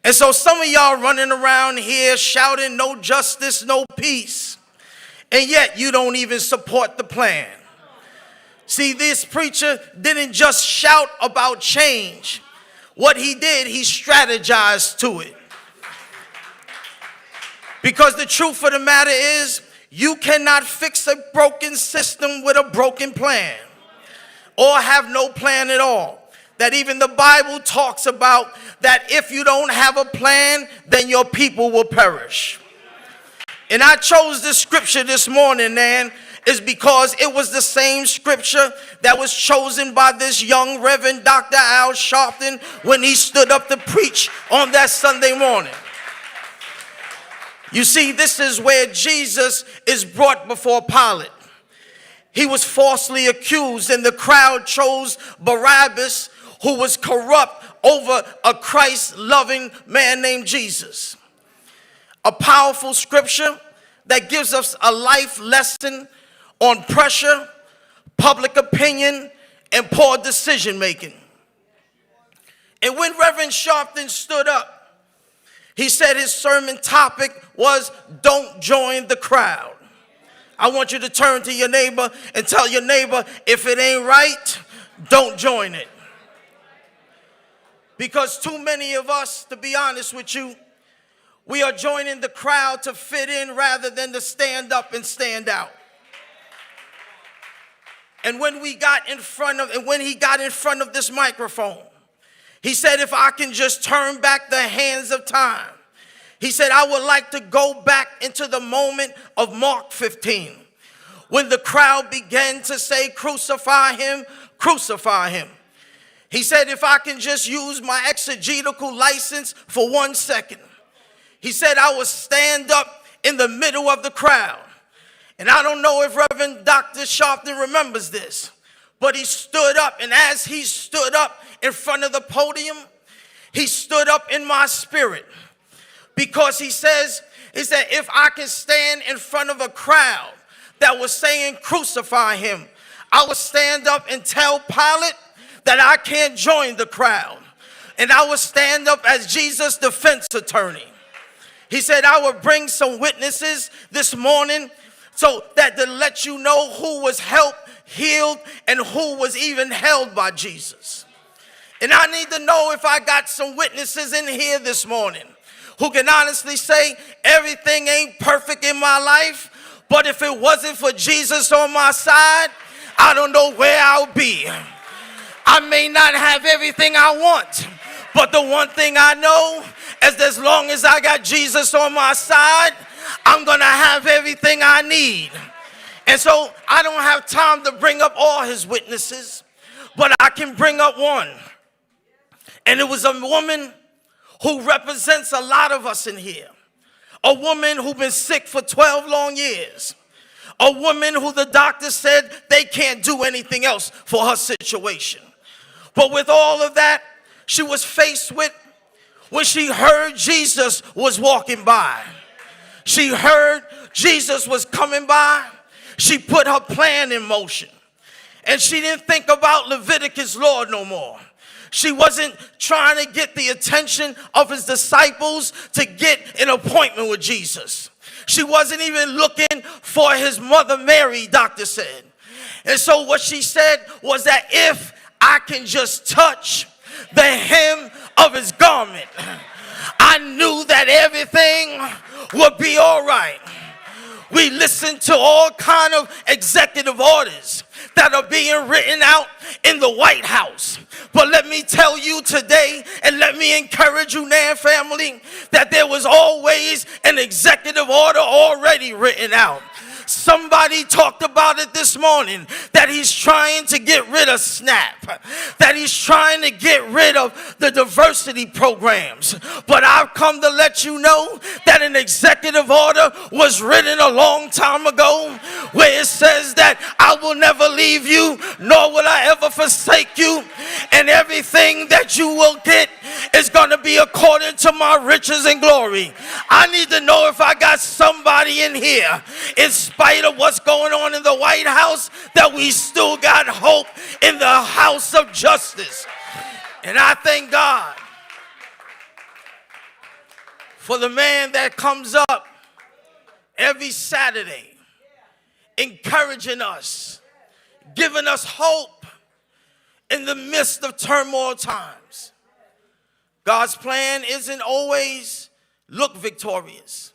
And so some of y'all running around here shouting no justice, no peace, and yet you don't even support the plan. See, this preacher didn't just shout about change. What he did, he strategized to it. Because the truth of the matter is, you cannot fix a broken system with a broken plan, or have no plan at all. That even the Bible talks about that if you don't have a plan, then your people will perish. And I chose this scripture this morning, man, is because it was the same scripture that was chosen by this young Reverend Dr. Al Sharpton when he stood up to preach on that Sunday morning. You see, this is where Jesus is brought before Pilate. He was falsely accused, and the crowd chose Barabbas, who was corrupt, over a Christ-loving man named Jesus. A powerful scripture that gives us a life lesson on pressure, public opinion, and poor decision making. And when Reverend Sharpton stood up, he said his sermon topic was, "Don't join the crowd." I want you to turn to your neighbor and tell your neighbor, if it ain't right, don't join it. Because too many of us, to be honest with you, we are joining the crowd to fit in rather than to stand up and stand out. And when he got in front of this microphone, he said, if I can just turn back the hands of time, he said, I would like to go back into the moment of Mark 15, when the crowd began to say, crucify him, crucify him. He said, if I can just use my exegetical license for 1 second. He said, I would stand up in the middle of the crowd. And I don't know if Reverend Dr. Sharpton remembers this, but he stood up, and as he stood up in front of the podium, he stood up in my spirit. Because he said, if I can stand in front of a crowd that was saying crucify him, I would stand up and tell Pilate that I can't join the crowd. And I would stand up as Jesus' defense attorney. He said, I would bring some witnesses this morning so that to let you know who was helped, healed, and who was even held by Jesus. And I need to know if I got some witnesses in here this morning who can honestly say everything ain't perfect in my life, but if it wasn't for Jesus on my side, I don't know where I'll be. I may not have everything I want, but the one thing I know is as long as I got Jesus on my side, I'm going to have everything I need. And so I don't have time to bring up all his witnesses, but I can bring up one. And it was a woman who represents a lot of us in here. A woman who's been sick for 12 long years. A woman who the doctor said they can't do anything else for her situation. But with all of that, she was faced with when she heard Jesus was walking by. She heard Jesus was coming by. She put her plan in motion. And she didn't think about Leviticus law no more. She wasn't trying to get the attention of his disciples to get an appointment with Jesus. She wasn't even looking for his mother Mary, doctor said. And so what she said was that if I can just touch the hem of his garment, I knew that everything would be all right. We listen to all kind of executive orders that are being written out in the White House. But let me tell you today, and let me encourage you now, family, that there was always an executive order already written out. Somebody talked about it this morning, that he's trying to get rid of SNAP, that he's trying to get rid of the diversity programs. But I've come to let you know that an executive order was written a long time ago where it says that I will never leave you, nor will I ever forsake you, and everything that you will get is going to be according to my riches and glory. I need to know if I got somebody in here, in spite of what's going on in the White House, that we still got hope in the house of justice. And I thank God for the man that comes up every Saturday, encouraging us, giving us hope in the midst of turmoil times. God's plan isn't always look victorious,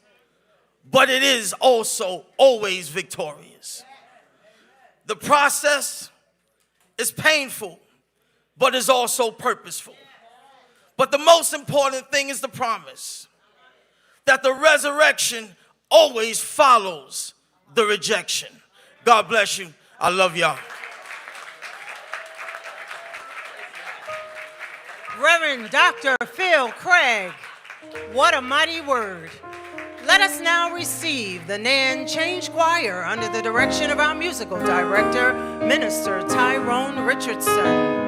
but it is also always victorious. The process is painful, but is also purposeful. But the most important thing is the promise that the resurrection always follows the rejection. God bless you. I love y'all. Reverend Dr. Phil Craig, what a mighty word. Let us now receive the Nan Change Choir under the direction of our musical director, Minister Tyrone Richardson.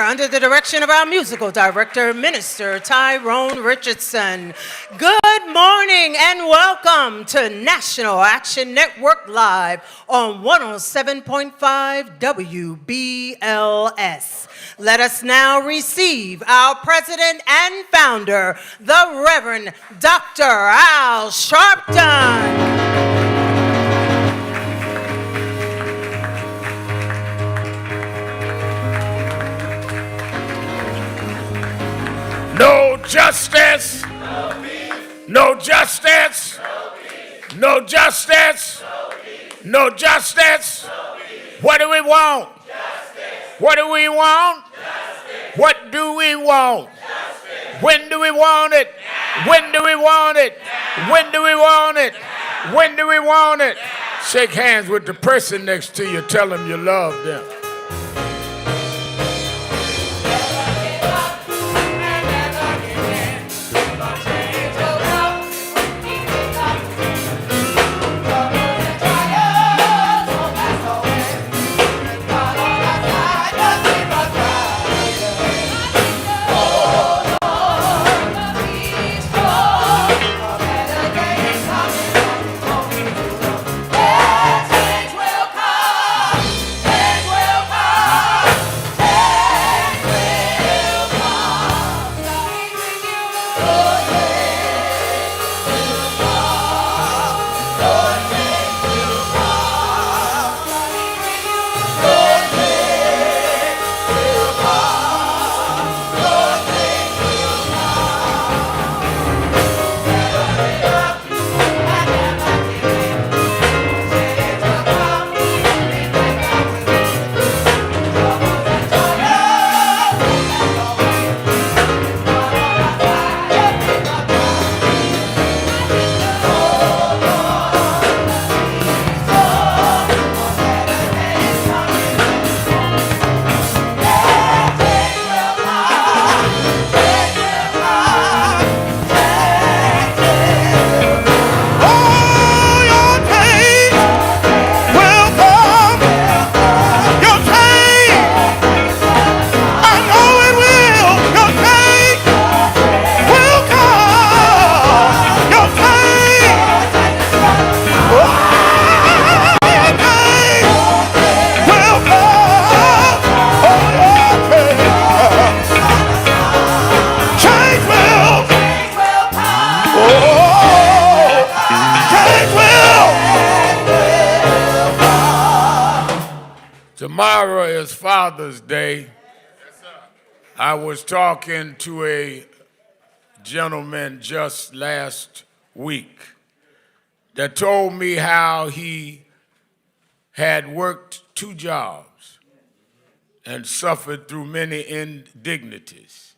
Under the direction of our musical director, Minister Tyrone Richardson. Good morning and welcome to National Action Network Live on 107.5 WBLS. Let us now receive our president and founder, the Reverend Dr. Al Sharpton. No justice. No peace. No justice. No peace. No justice. No peace. No justice. No peace. What do we want? Justice. What do we want? Justice. What do we want? Justice. When do we want it? Now. When do we want it? Now. When do we want it? Now. When do we want it? Now. Shake hands with the person next to you. Tell them you love them. Tomorrow is Father's Day. I was talking to a gentleman just last week that told me how he had worked 2 jobs and suffered through many indignities.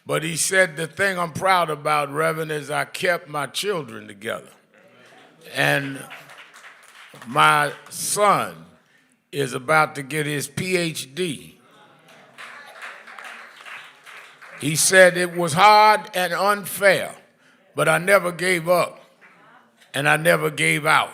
But he said, the thing I'm proud about, Reverend, is I kept my children together. And my son is about to get his PhD. He said it was hard and unfair, but I never gave up and I never gave out.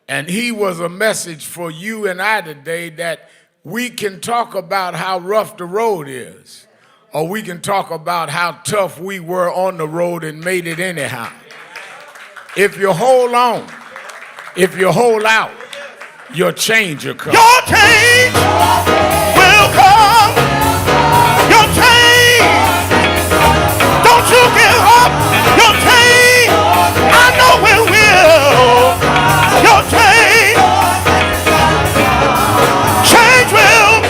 And he was a message for you and I today that we can talk about how rough the road is, or we can talk about how tough we were on the road and made it anyhow. If you hold on, if you hold out, your change will come. Your change will come. Your change. Don't you give up. Your change. I know it will. Your change. Change will.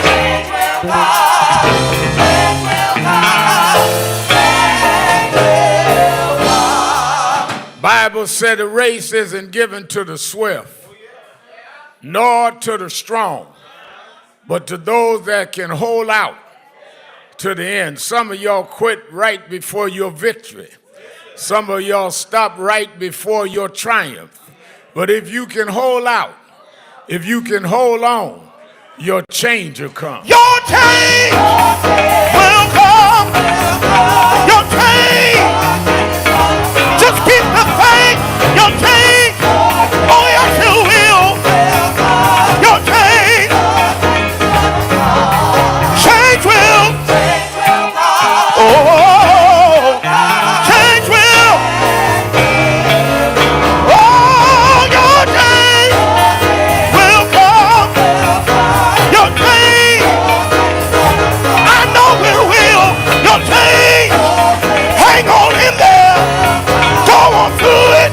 Bible said the race isn't given to the swift, nor to the strong, but to those that can hold out to the end. Some of y'all quit right before your victory. Some of y'all stop right before your triumph. But if you can hold out, if you can hold on, your change will come. Your change will come. Your change. Just keep the faith. Your change. Oh, yes, you will. Your change. Change will. Oh, change will. Oh, your change will come. Your change. I know it will. Your change. Hang on in there. Go on through it.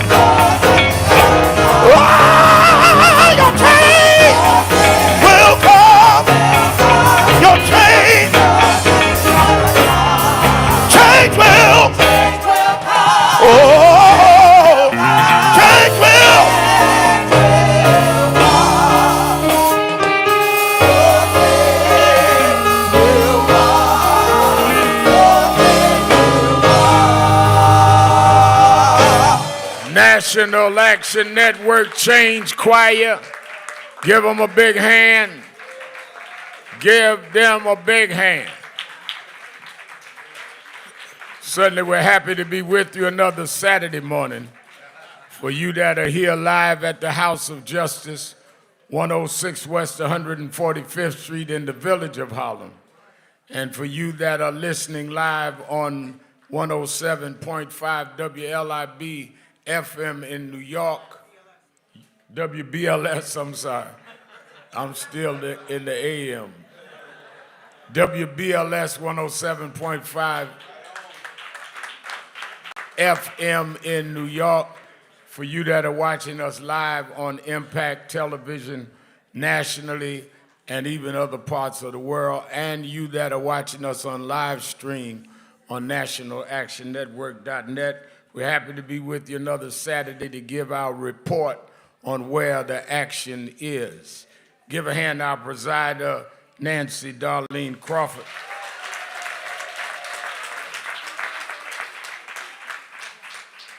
Ah, your change will come. Your change. Change will. Oh, change will. National Action Network Change Choir. Give them a big hand. Give them a big hand. Certainly we're happy to be with you another Saturday morning. For you that are here live at the House of Justice, 106 West 145th Street in the village of Harlem. And for you that are listening live on 107.5 WLIB FM in New York, WBLS, I'm sorry. I'm still in the AM. WBLS 107.5 FM in New York. For you that are watching us live on Impact Television nationally and even other parts of the world, and you that are watching us on live stream on nationalactionnetwork.net, we're happy to be with you another Saturday to give our report on where the action is. Give a hand to our presider, Nancy Darlene Crawford.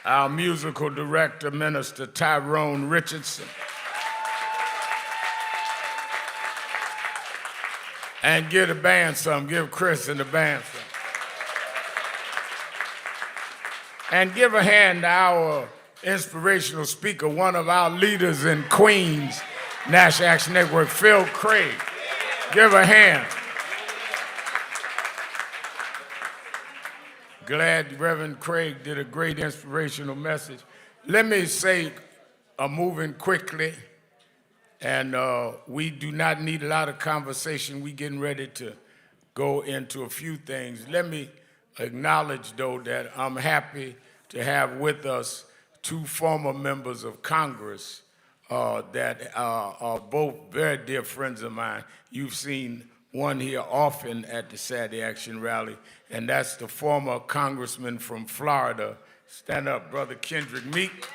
Our musical director, Minister Tyrone Richardson. And give the band some, give Chris and the band some. And give a hand to our inspirational speaker, one of our leaders in Queens, National Action Network, Phil Craig. Give a hand. Glad Reverend Craig did a great inspirational message. Let me say, moving quickly, and we do not need a lot of conversation. We're getting ready to go into a few things. Let me acknowledge, though, that I'm happy to have with us two former members of Congress that are both very dear friends of mine. You've seen one here often at the Saturday Action Rally, and that's the former congressman from Florida. Stand up, Brother Kendrick Meek.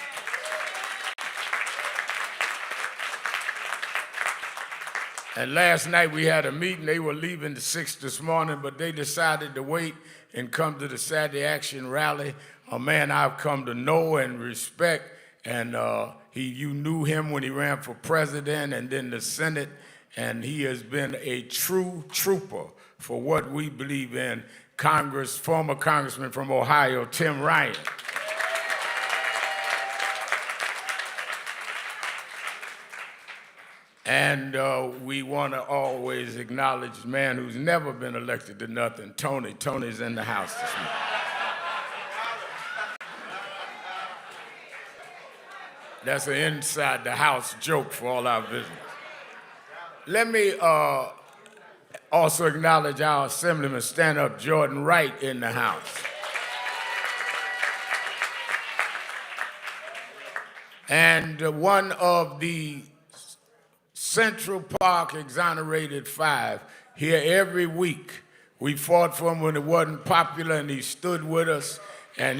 And last night we had a meeting. They were leaving the 6 this morning, but they decided to wait and come to the Saturday Action Rally. A man I've come to know and respect, and you knew him when he ran for president and then the Senate, and he has been a true trooper for what we believe in. Former Congressman from Ohio, Tim Ryan. And we want to always acknowledge a man who's never been elected to nothing, Tony. Tony's in the house this morning. That's an inside the house joke for all our visitors. Let me also acknowledge our Assemblyman, stand up, Jordan Wright in the house. And one of the Central Park exonerated 5 here every week. We fought for him when it wasn't popular, and he stood with us. And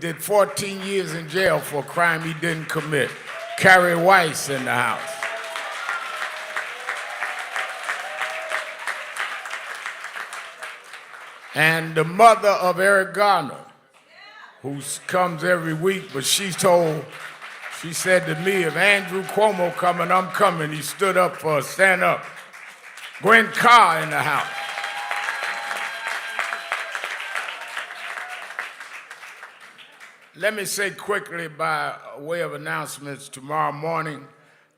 did 14 years in jail for a crime he didn't commit. Carrie Weiss in the house. And the mother of Eric Garner, who comes every week, but she said to me, if Andrew Cuomo coming, I'm coming. He stood up for us. Stand up. Gwen Carr in the house. Let me say quickly by way of announcements, tomorrow morning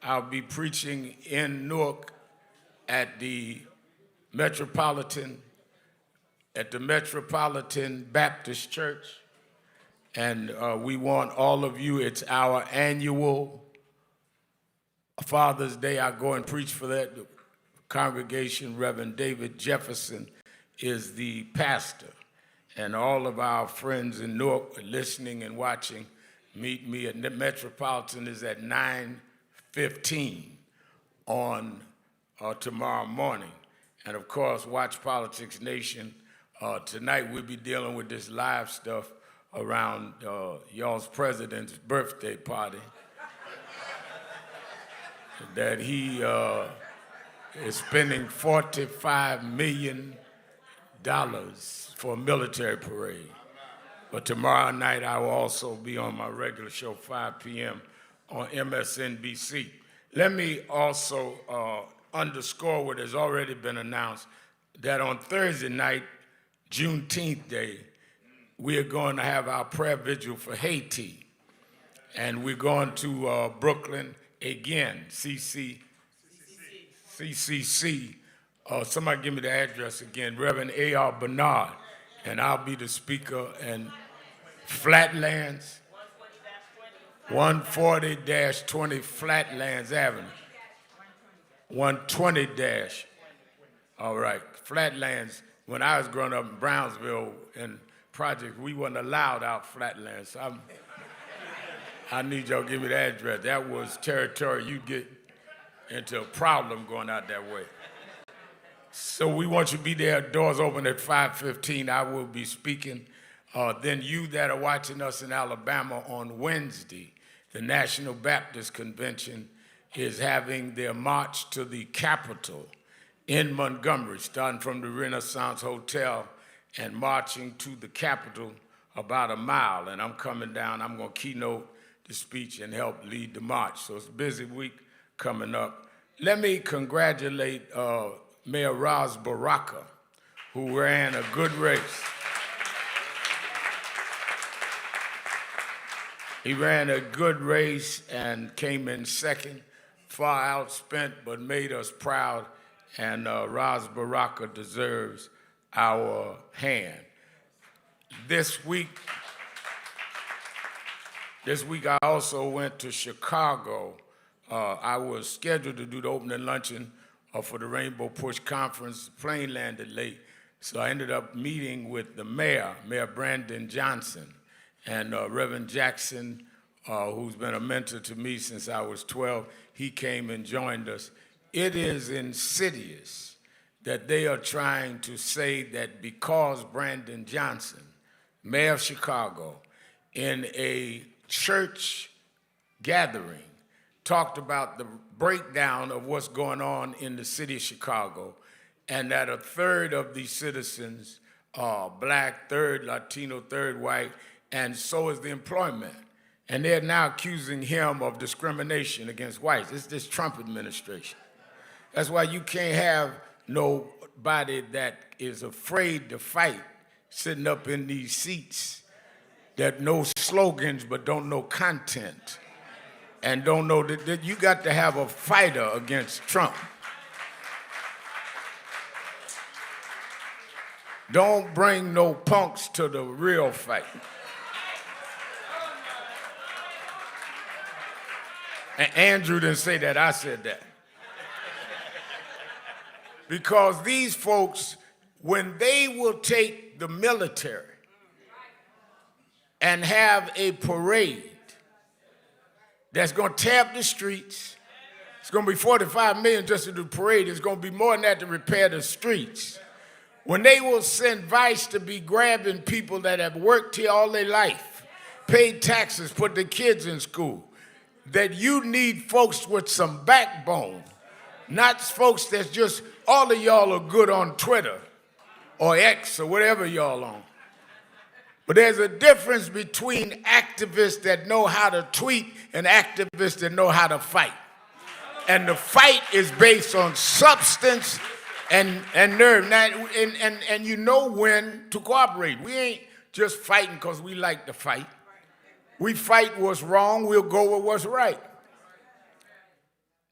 I'll be preaching in Newark at the Metropolitan Baptist Church. And we want all of you, it's our annual Father's Day. I go and preach for that. The congregation, Reverend David Jefferson, is the pastor. And all of our friends in Newark listening and watching, meet me at the Metropolitan is at 9:15 on tomorrow morning. And of course, Watch Politics Nation. Tonight we'll be dealing with this live stuff around y'all's president's birthday party. That he is spending $45 million for a military parade. But tomorrow night I will also be on my regular show, 5 p.m. on MSNBC. Let me also underscore what has already been announced, that on Thursday night, Juneteenth Day, we are going to have our prayer vigil for Haiti. And we're going to Brooklyn again, CCC. Somebody give me the address again, Reverend A.R. Bernard, and I'll be the speaker. And Flatlands, 140-20 Flatlands Avenue. 120-, all right, Flatlands. When I was growing up in Brownsville in Project, we wasn't allowed out Flatlands. So I need y'all to give me the address. That was territory you'd get into a problem going out that way. So we want you to be there. Doors open at 5:15. I will be speaking. Then you that are watching us in Alabama on Wednesday, the National Baptist Convention is having their march to the Capitol in Montgomery, starting from the Renaissance Hotel and marching to the Capitol about a mile. And I'm coming down. I'm going to keynote the speech and help lead the march. So it's a busy week coming up. Let me congratulate Mayor Ras Baraka, who ran a good race. He ran a good race and came in second, far outspent, but made us proud. And Ras Baraka deserves our hand. This week I also went to Chicago. I was scheduled to do the opening luncheon for the Rainbow Push Conference. The plane landed late, so I ended up meeting with the mayor, Mayor Brandon Johnson, and Reverend Jackson, who's been a mentor to me since I was 12. He came and joined us. It is insidious that they are trying to say that because Brandon Johnson, mayor of Chicago, in a church gathering, talked about the breakdown of what's going on in the city of Chicago, and that a third of these citizens are black, third Latino, third white, and so is the employment. And they're now accusing him of discrimination against whites. It's this Trump administration. That's why you can't have nobody that is afraid to fight sitting up in these seats that know slogans but don't know content. And don't know that you got to have a fighter against Trump. Don't bring no punks to the real fight. And Andrew didn't say that, I said that. Because these folks, when they will take the military and have a parade that's going to tear up the streets, it's going to be $45 million just to do the parade, it's going to be more than that to repair the streets. When they will send Vice to be grabbing people that have worked here all their life, paid taxes, put their kids in school, that you need folks with some backbone, not folks that's just, all of y'all are good on Twitter or X or whatever y'all on. But there's a difference between activists that know how to tweet and activists that know how to fight. And the fight is based on substance and nerve. Now, and you know when to cooperate. We ain't just fighting because we like to fight. We fight what's wrong, we'll go with what's right.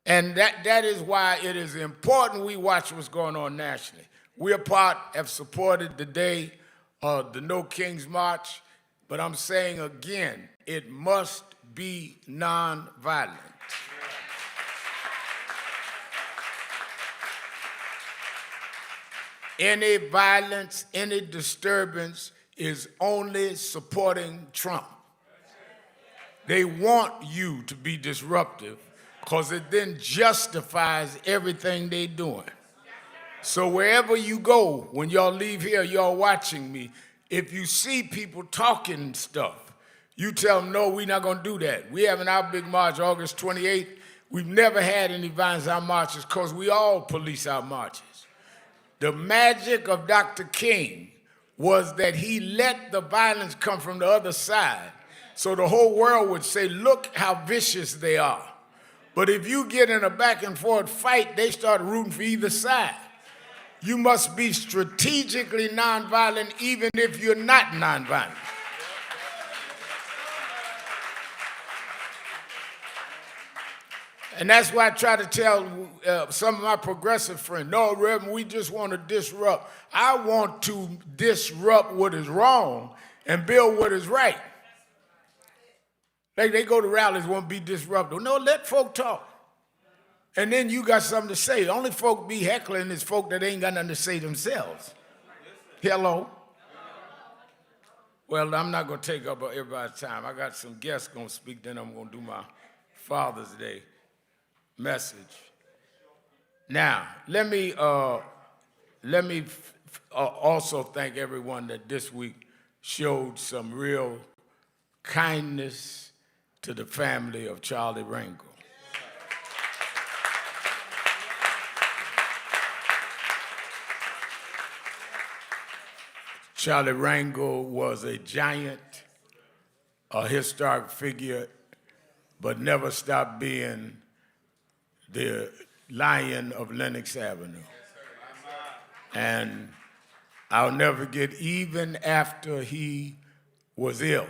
And that is why it is important we watch what's going on nationally. We have supported the day of the No Kings March, but I'm saying again, it must be nonviolent. Any violence, any disturbance is only supporting Trump. They want you to be disruptive because it then justifies everything they're doing. So wherever you go, when y'all leave here, y'all watching me, if you see people talking stuff, you tell them, no, we're not going to do that. We having our big march August 28th. We've never had any violence in our marches because we all police our marches. The magic of Dr. King was that he let the violence come from the other side so the whole world would say, look how vicious they are. But if you get in a back and forth fight, they start rooting for either side. You must be strategically nonviolent even if you're not nonviolent. And that's why I try to tell some of my progressive friends, no, Reverend, we just want to disrupt. I want to disrupt what is wrong and build what is right. Like they go to rallies, want to be disruptive. No, let folk talk. And then you got something to say. The only folk be heckling is folk that ain't got nothing to say themselves. Hello? Well, I'm not going to take up everybody's time. I got some guests going to speak, then I'm going to do my Father's Day message. Now, let me also thank everyone that this week showed some real kindness to the family of Charlie Rangel. Charlie Rangel was a giant, a historic figure, but never stopped being the lion of Lenox Avenue. And I'll never forget, even after he was ill,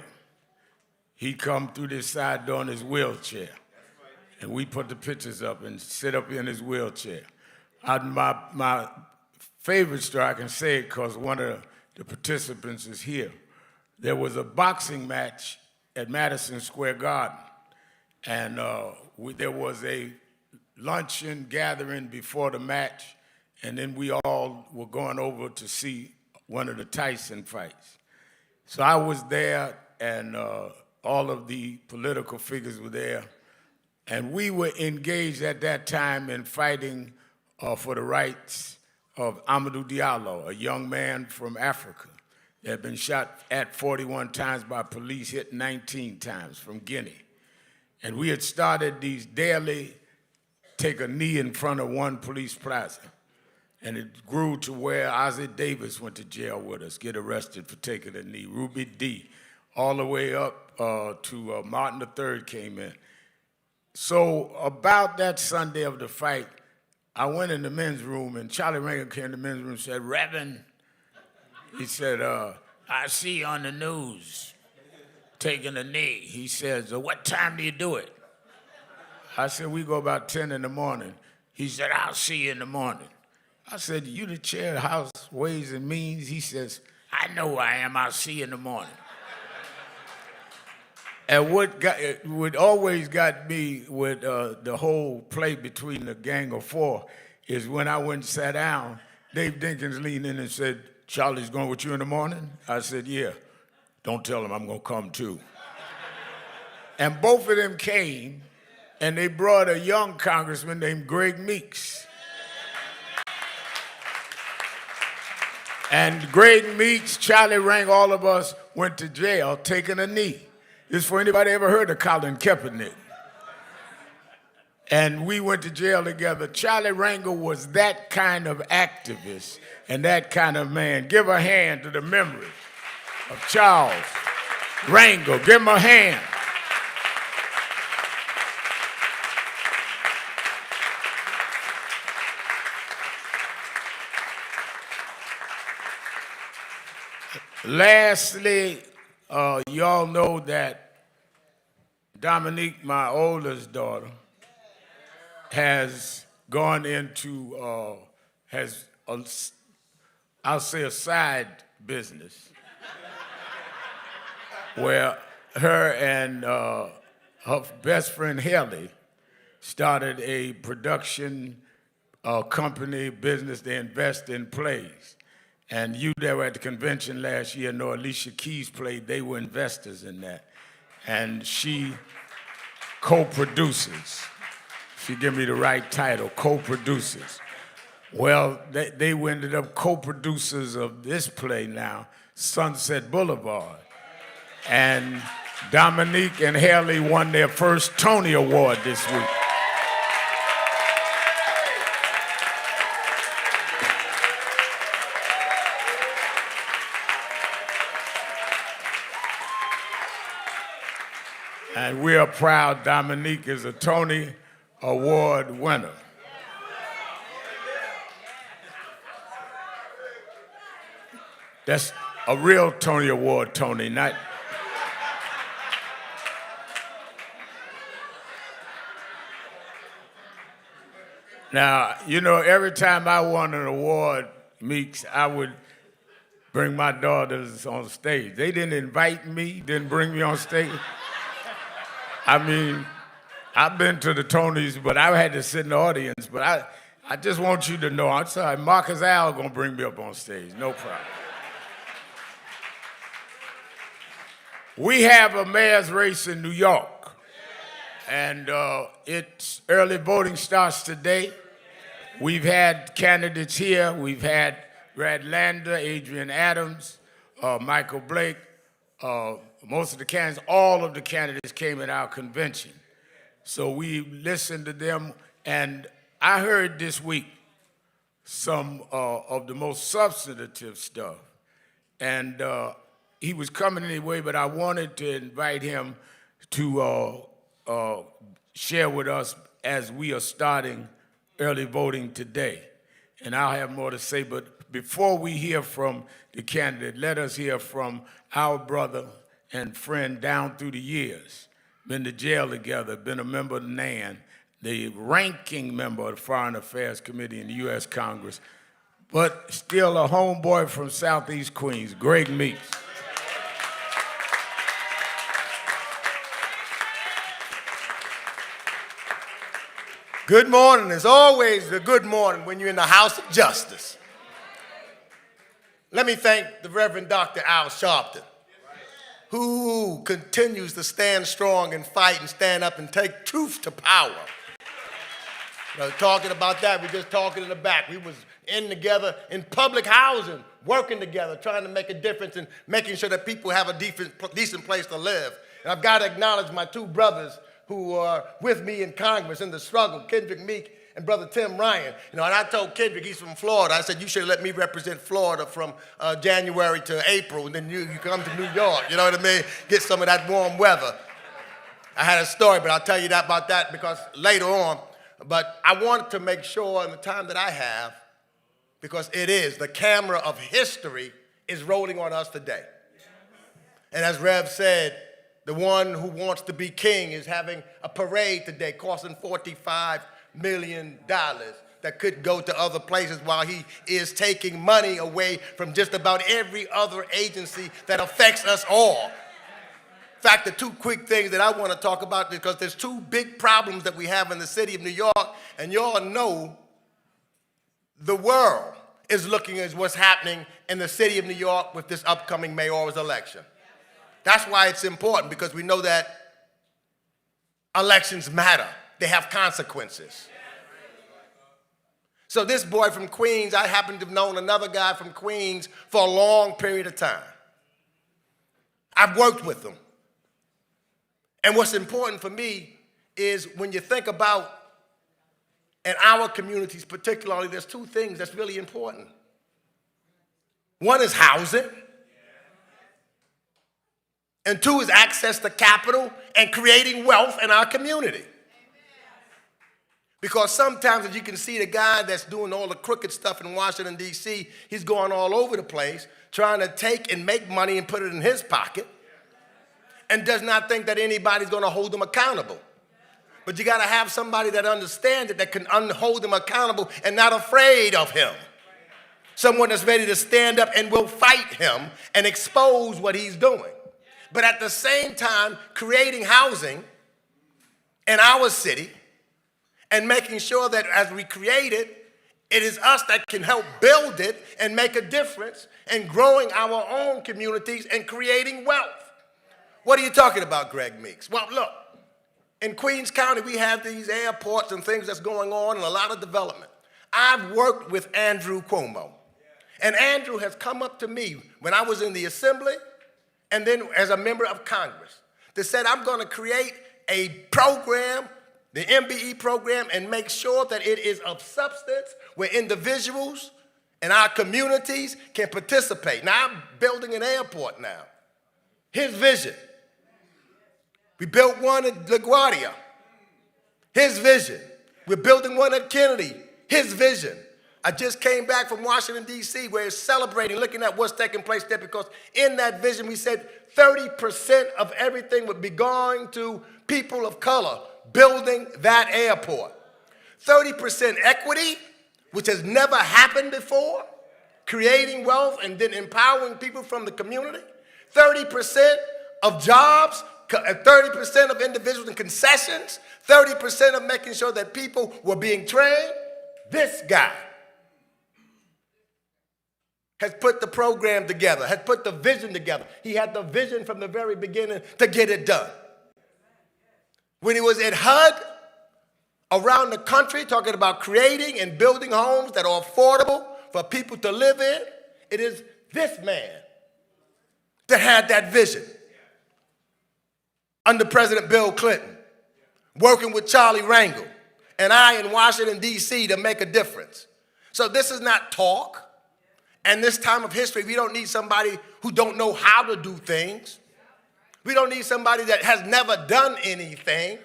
he'd come through this side door in his wheelchair. And we put the pictures up and sit up in his wheelchair. My favorite story, I can say it because one of the participants is here. There was a boxing match at Madison Square Garden. And there was a luncheon gathering before the match, and then we all were going over to see one of the Tyson fights. So I was there, and all of the political figures were there, and we were engaged at that time in fighting for the rights of Amadou Diallo, a young man from Africa that had been shot at 41 times by police, hit 19 times from Guinea. And we had started these daily take a knee in front of one police plaza. And it grew to where Ozzie Davis went to jail with us, get arrested for taking a knee. Ruby D, all the way up to Martin III came in. So about that Sunday of the fight, I went in the men's room, and Charlie Rangel came in the men's room and said, Reverend, he said, I see you on the news taking a knee. He says, what time do you do it? I said, we go about 10 in the morning. He said, I'll see you in the morning. I said, you the chair of the House Ways and Means? He says, I know who I am. I'll see you in the morning. And what always got me with the whole play between the Gang of Four is when I went and sat down, Dave Dinkins leaned in and said, Charlie's going with you in the morning? I said, yeah. Don't tell him I'm going to come too. And both of them came, and they brought a young congressman named Greg Meeks. And Greg Meeks, Charlie Rangel, all of us went to jail taking a knee. This for anybody ever heard of Colin Kaepernick? And we went to jail together. Charlie Rangel was that kind of activist and that kind of man. Give a hand to the memory of Charles Rangel. Give him a hand. Lastly, y'all know that Dominique, my oldest daughter, has gone into, I'll say a side business where her and her best friend Haley started a production company business. They invest in plays. And you that were at the convention last year know Alicia Keys played, they were investors in that. And she co-produces. She give me the right title, co-producers. Well, they ended up co-producers of this play now, Sunset Boulevard. And Dominique and Haley won their first Tony Award this week. And we are proud Dominique is a Tony Award winner. That's a real Tony Award, Tony, not. Now, you know, every time I won an award, Meeks, I would bring my daughters on stage. They didn't invite me, didn't bring me on stage. I mean, I've been to the Tonys, but I had to sit in the audience. But I just want you to know, I'm sorry, Marcus Al gonna bring me up on stage, no problem. We have a mayor's race in New York, and it's early voting starts today. We've had candidates here. We've had Brad Lander, Adrian Adams, Michael Blake, most of the candidates, all of the candidates came at our convention. So we listened to them, and I heard this week some of the most substantive stuff. And he was coming anyway, but I wanted to invite him to share with us as we are starting early voting today. And I'll have more to say, but before we hear from the candidate, let us hear from our brother and friend down through the years, been to jail together, been a member of NAN, the ranking member of the Foreign Affairs Committee in the U.S. Congress, but still a homeboy from Southeast Queens, Greg Meeks. Good morning. It's always a good morning when you're in the House of Justice. Let me thank the Reverend Dr. Al Sharpton, who continues to stand strong and fight and stand up and take truth to power. Talking about that, we're just talking in the back. We was in together in public housing, working together, trying to make a difference and making sure that people have a decent place to live. And I've got to acknowledge my two brothers who are with me in Congress in the struggle, Kendrick Meek and Brother Tim Ryan. You know, and I told Kendrick, he's from Florida, I said, you should let me represent Florida from January to April, and then you come to New York, you know what I mean? Get some of that warm weather. I had a story, but I'll tell you about that because later on. But I wanted to make sure in the time that I have, because it is, the camera of history is rolling on us today. And as Rev said, the one who wants to be king is having a parade today costing $45 million that could go to other places while he is taking money away from just about every other agency that affects us all. In fact, the two quick things that I want to talk about, because there's two big problems that we have in the city of New York, and y'all know the world is looking at what's happening in the city of New York with this upcoming mayor's election. That's why it's important, because we know that elections matter. They have consequences. So this boy from Queens, I happen to have known another guy from Queens for a long period of time. I've worked with them. And what's important for me is when you think about, in our communities particularly, there's two things that's really important. One is housing, And 2 is access to capital and creating wealth in our community. Because sometimes, as you can see, the guy that's doing all the crooked stuff in Washington, D.C., he's going all over the place trying to take and make money and put it in his pocket and does not think that anybody's going to hold him accountable. But you got to have somebody that understands it, that can hold him accountable and not afraid of him. Someone that's ready to stand up and will fight him and expose what he's doing. But at the same time, creating housing in our city and making sure that as we create it, it is us that can help build it and make a difference in growing our own communities and creating wealth. What are you talking about, Greg Meeks? Well, look, in Queens County, we have these airports and things that's going on and a lot of development. I've worked with Andrew Cuomo, and Andrew has come up to me when I was in the Assembly and then as a member of Congress that said, I'm going to create a program, the MBE program, and make sure that it is of substance where individuals and our communities can participate. Now, I'm building an airport now. His vision. We built one at LaGuardia. His vision. We're building one at Kennedy. His vision. I just came back from Washington, D.C., where it's celebrating, looking at what's taking place there, because in that vision we said 30% of everything would be going to people of color building that airport. 30% equity, which has never happened before, creating wealth and then empowering people from the community. 30% of jobs, 30% of individuals in concessions, 30% of making sure that people were being trained. This guy has put the program together, has put the vision together. He had the vision from the very beginning to get it done. When he was at HUD, around the country, talking about creating and building homes that are affordable for people to live in, it is this man that had that vision. Under President Bill Clinton, working with Charlie Rangel, and I in Washington, D.C. to make a difference. So this is not talk. And this time of history, we don't need somebody who don't know how to do things. We don't need somebody that has never done anything.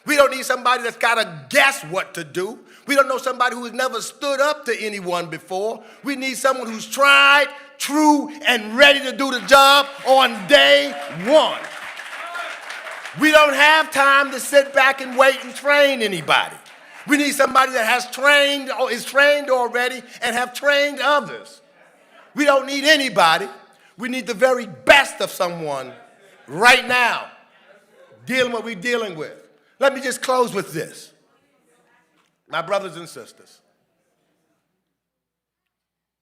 We don't need somebody that's got to guess what to do. We don't know somebody who has never stood up to anyone before. We need someone who's tried, true, and ready to do the job on day one. We don't have time to sit back and wait and train anybody. We need somebody that has trained or is trained already and have trained others. We don't need anybody. We need the very best of someone right now, dealing what we're dealing with. Let me just close with this. My brothers and sisters,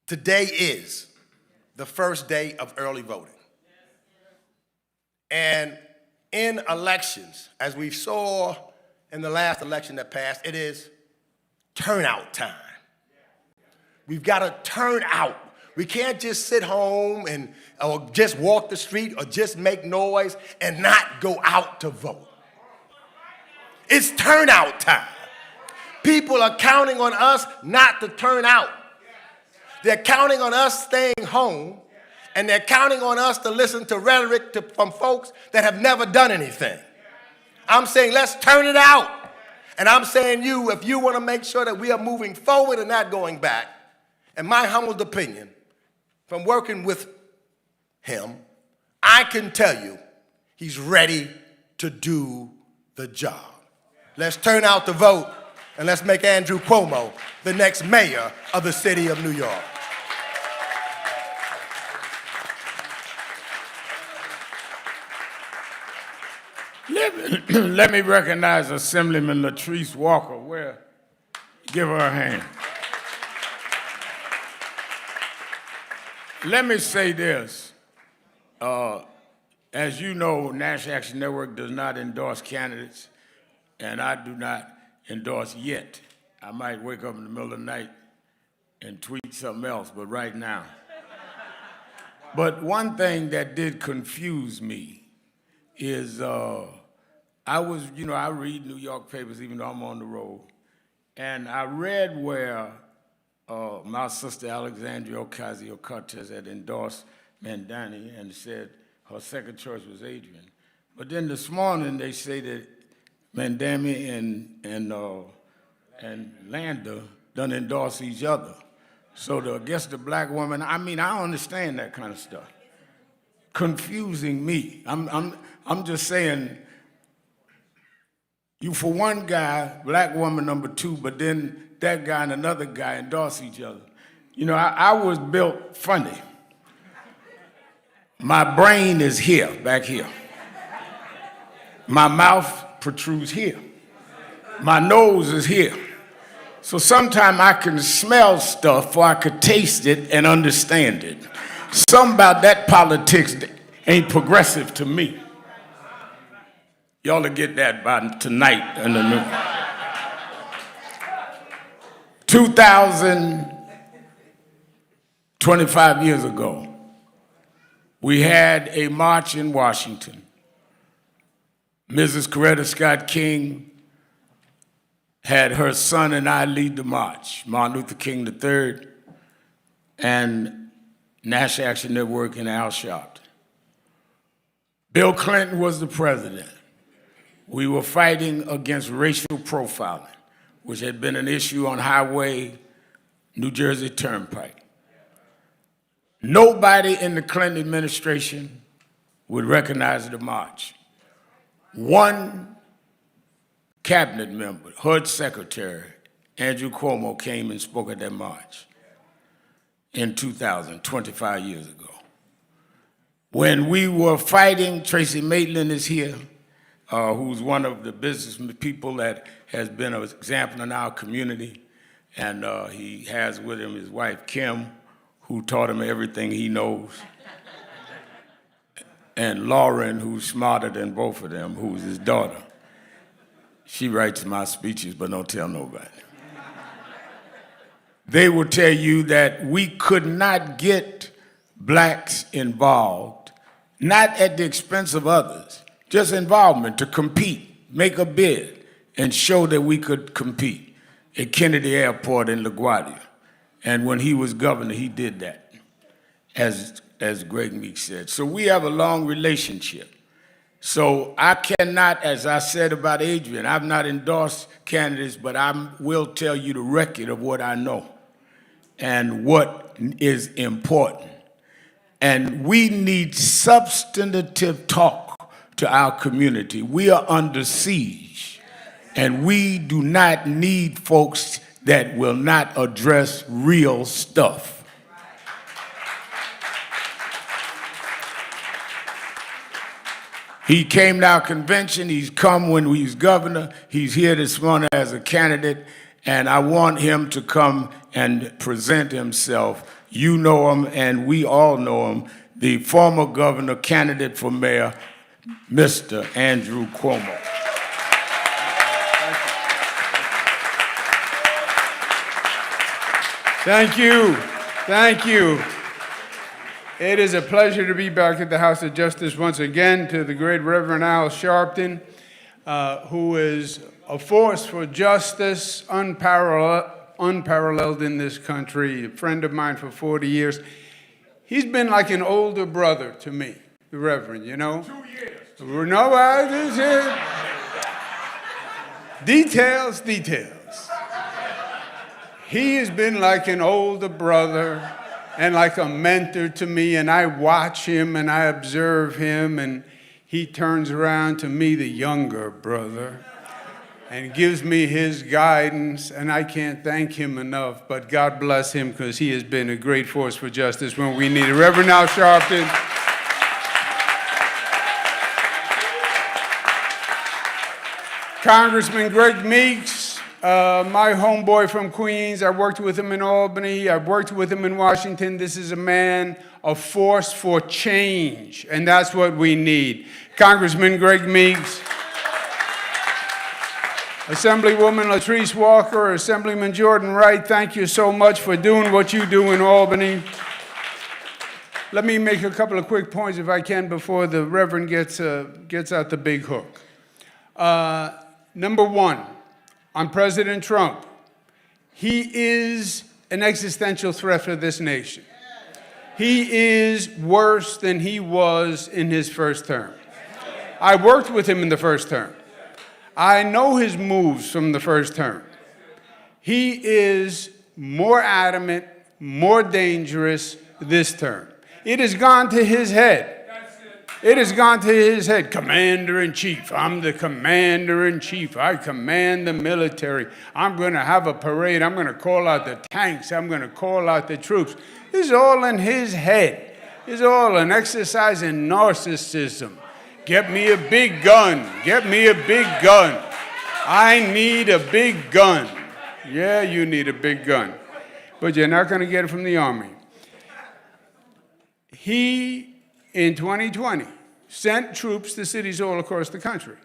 today is the first day of early voting. And in elections, as we saw in the last election that passed, it is turnout time. We've got to turn out. We can't just sit home and or just walk the street or just make noise and not go out to vote. It's turnout time. People are counting on us not to turn out. They're counting on us staying home, and they're counting on us to listen to rhetoric from folks that have never done anything. I'm saying let's turn it out. And I'm saying if you want to make sure that we are moving forward and not going back, in my humble opinion, from working with him, I can tell you he's ready to do the job. Let's turn out to vote, and let's make Andrew Cuomo the next mayor of the city of New York. Let me recognize Assemblyman Latrice Walker. Give her a hand. Let me say this. As you know, National Action Network does not endorse candidates, and I do not endorse yet. I might wake up in the middle of the night and tweet something else, but right now. But one thing that did confuse me is I read New York papers even though I'm on the road, and I read where my sister Alexandria Ocasio-Cortez had endorsed Mandani and said her second choice was Adrian. But then this morning they say that Mandami and Landa done endorse each other. So I guess the black woman, I mean, I don't understand that kind of stuff. Confusing me. I'm just saying, you for one guy, black woman number two, but then that guy and another guy endorse each other. You know, I was built funny. My brain is here, back here. My mouth protrudes here. My nose is here. So sometimes I can smell stuff or I could taste it and understand it. Something about that politics ain't progressive to me. Y'all will get that by tonight in the noon. 25 years ago, we had a march in Washington. Mrs. Coretta Scott King had her son and I lead the march, Martin Luther King III and National Action Network and Al Sharpton. Bill Clinton was the president. We were fighting against racial profiling, which had been an issue on Highway New Jersey Turnpike. Nobody in the Clinton administration would recognize the march. One cabinet member, HUD Secretary Andrew Cuomo, came and spoke at that march in 2000, 25 years ago. When we were fighting, Tracy Maitland is here, who's one of the business people that has been an example in our community, and he has with him his wife, Kim, who taught him everything he knows, and Lauren, who's smarter than both of them, who's his daughter. She writes my speeches, but don't tell nobody. They will tell you that we could not get blacks involved, not at the expense of others, just involvement to compete, make a bid, and show that we could compete at Kennedy Airport in LaGuardia. And when he was governor, he did that, as Greg Meeks said. So we have a long relationship. So I cannot, as I said about Adrian, I've not endorsed candidates, but I will tell you the record of what I know and what is important. And we need substantive talk to our community. We are under siege, and we do not need folks that will not address real stuff. He came to our convention. He's come when he was governor. He's here this morning as a candidate, and I want him to come and present himself. You know him, and we all know him, the former governor candidate for mayor, Mr. Andrew Cuomo. Thank you. Thank you. It is a pleasure to be back at the House of Justice once again, to the great Reverend Al Sharpton, who is a force for justice, unparalleled in this country, a friend of mine for 40 years. He's been like an older brother to me, the Reverend, you know? 2 years. No, details. He has been like an older brother and like a mentor to me, and I watch him and I observe him, and he turns around to me, the younger brother, and gives me his guidance, and I can't thank him enough, but God bless him, because he has been a great force for justice when we need it. Reverend Al Sharpton. Congressman Greg Meeks, my homeboy from Queens. I worked with him in Albany. I've worked with him in Washington. This is a man, a force for change, and that's what we need. Congressman Greg Meeks. Assemblywoman Latrice Walker, Assemblyman Jordan Wright, thank you so much for doing what you do in Albany. Let me make a couple of quick points, if I can, before the Reverend gets out the big hook. Number one, on President Trump. He is an existential threat for this nation. He is worse than he was in his first term. I worked with him in the first term. I know his moves from the first term. He is more adamant, more dangerous this term. It has gone to his head. It has gone to his head. Commander-in-chief. I'm the commander-in-chief. I command the military. I'm going to have a parade. I'm going to call out the tanks. I'm going to call out the troops. This is all in his head. It's all an exercise in narcissism. Get me a big gun. Get me a big gun. I need a big gun. Yeah, you need a big gun. But you're not going to get it from the Army. He, in 2020, sent troops to cities all across the country.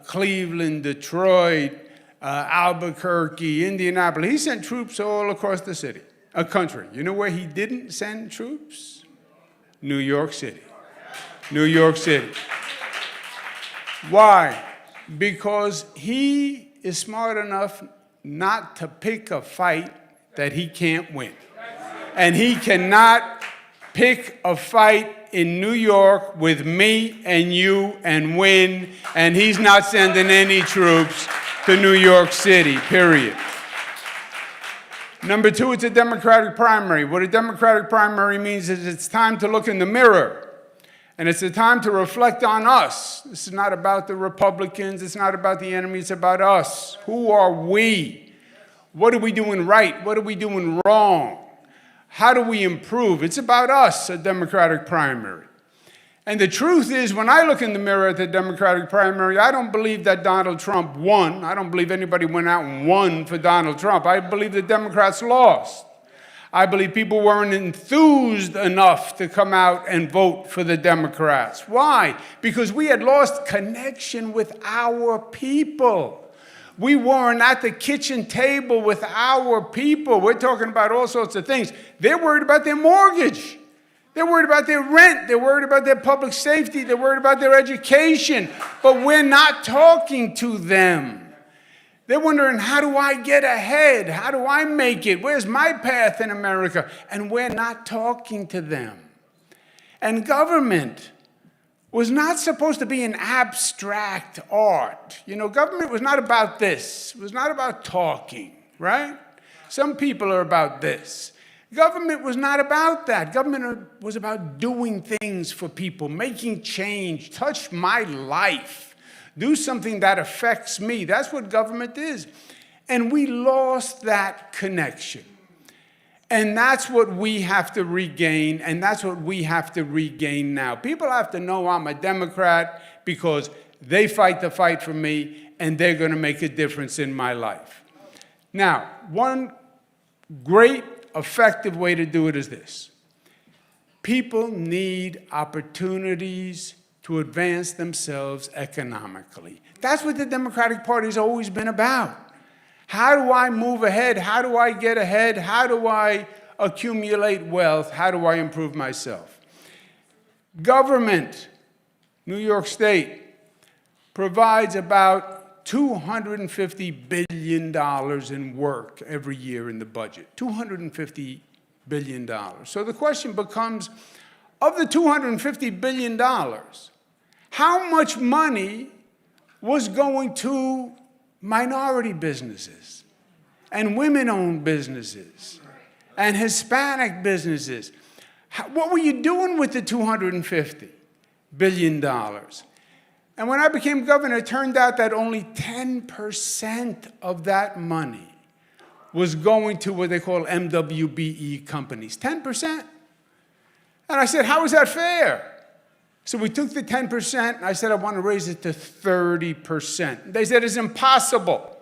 Cleveland, Detroit, Albuquerque, Indianapolis. He sent troops all across the country. You know where he didn't send troops? New York City. New York City. Why? Because he is smart enough not to pick a fight that he can't win. And he cannot pick a fight in New York with me and you and win, and he's not sending any troops to New York City, period. Number two, it's a Democratic primary. What a Democratic primary means is it's time to look in the mirror. And it's a time to reflect on us. This is not about the Republicans. It's not about the enemy. It's about us. Who are we? What are we doing right? What are we doing wrong? How do we improve? It's about us, a Democratic primary. And the truth is, when I look in the mirror at the Democratic primary, I don't believe that Donald Trump won. I don't believe anybody went out and won for Donald Trump. I believe the Democrats lost. I believe people weren't enthused enough to come out and vote for the Democrats. Why? Because we had lost connection with our people. We weren't at the kitchen table with our people. We're talking about all sorts of things. They're worried about their mortgage. They're worried about their rent. They're worried about their public safety. They're worried about their education. But we're not talking to them. They're wondering, how do I get ahead? How do I make it? Where's my path in America? And we're not talking to them. And government was not supposed to be an abstract art. You know, government was not about this. It was not about talking, right? Some people are about this. Government was not about that. Government was about doing things for people, making change, touch my life. Do something that affects me. That's what government is. And we lost that connection. And that's what we have to regain, and that's what we have to regain now. People have to know I'm a Democrat because they fight the fight for me, and they're going to make a difference in my life. Now, one great, effective way to do it is this. People need opportunities to advance themselves economically. That's what the Democratic Party has always been about. How do I move ahead? How do I get ahead? How do I accumulate wealth? How do I improve myself? Government, New York State, provides about $250 billion in work every year in the budget. $250 billion. So the question becomes, of the $250 billion, how much money was going to minority businesses and women-owned businesses and Hispanic businesses? What were you doing with the $250 billion? And when I became governor, it turned out that only 10% of that money was going to what they call MWBE companies. 10%. And I said, how is that fair? So we took the 10%, and I said, I want to raise it to 30%. They said, it's impossible.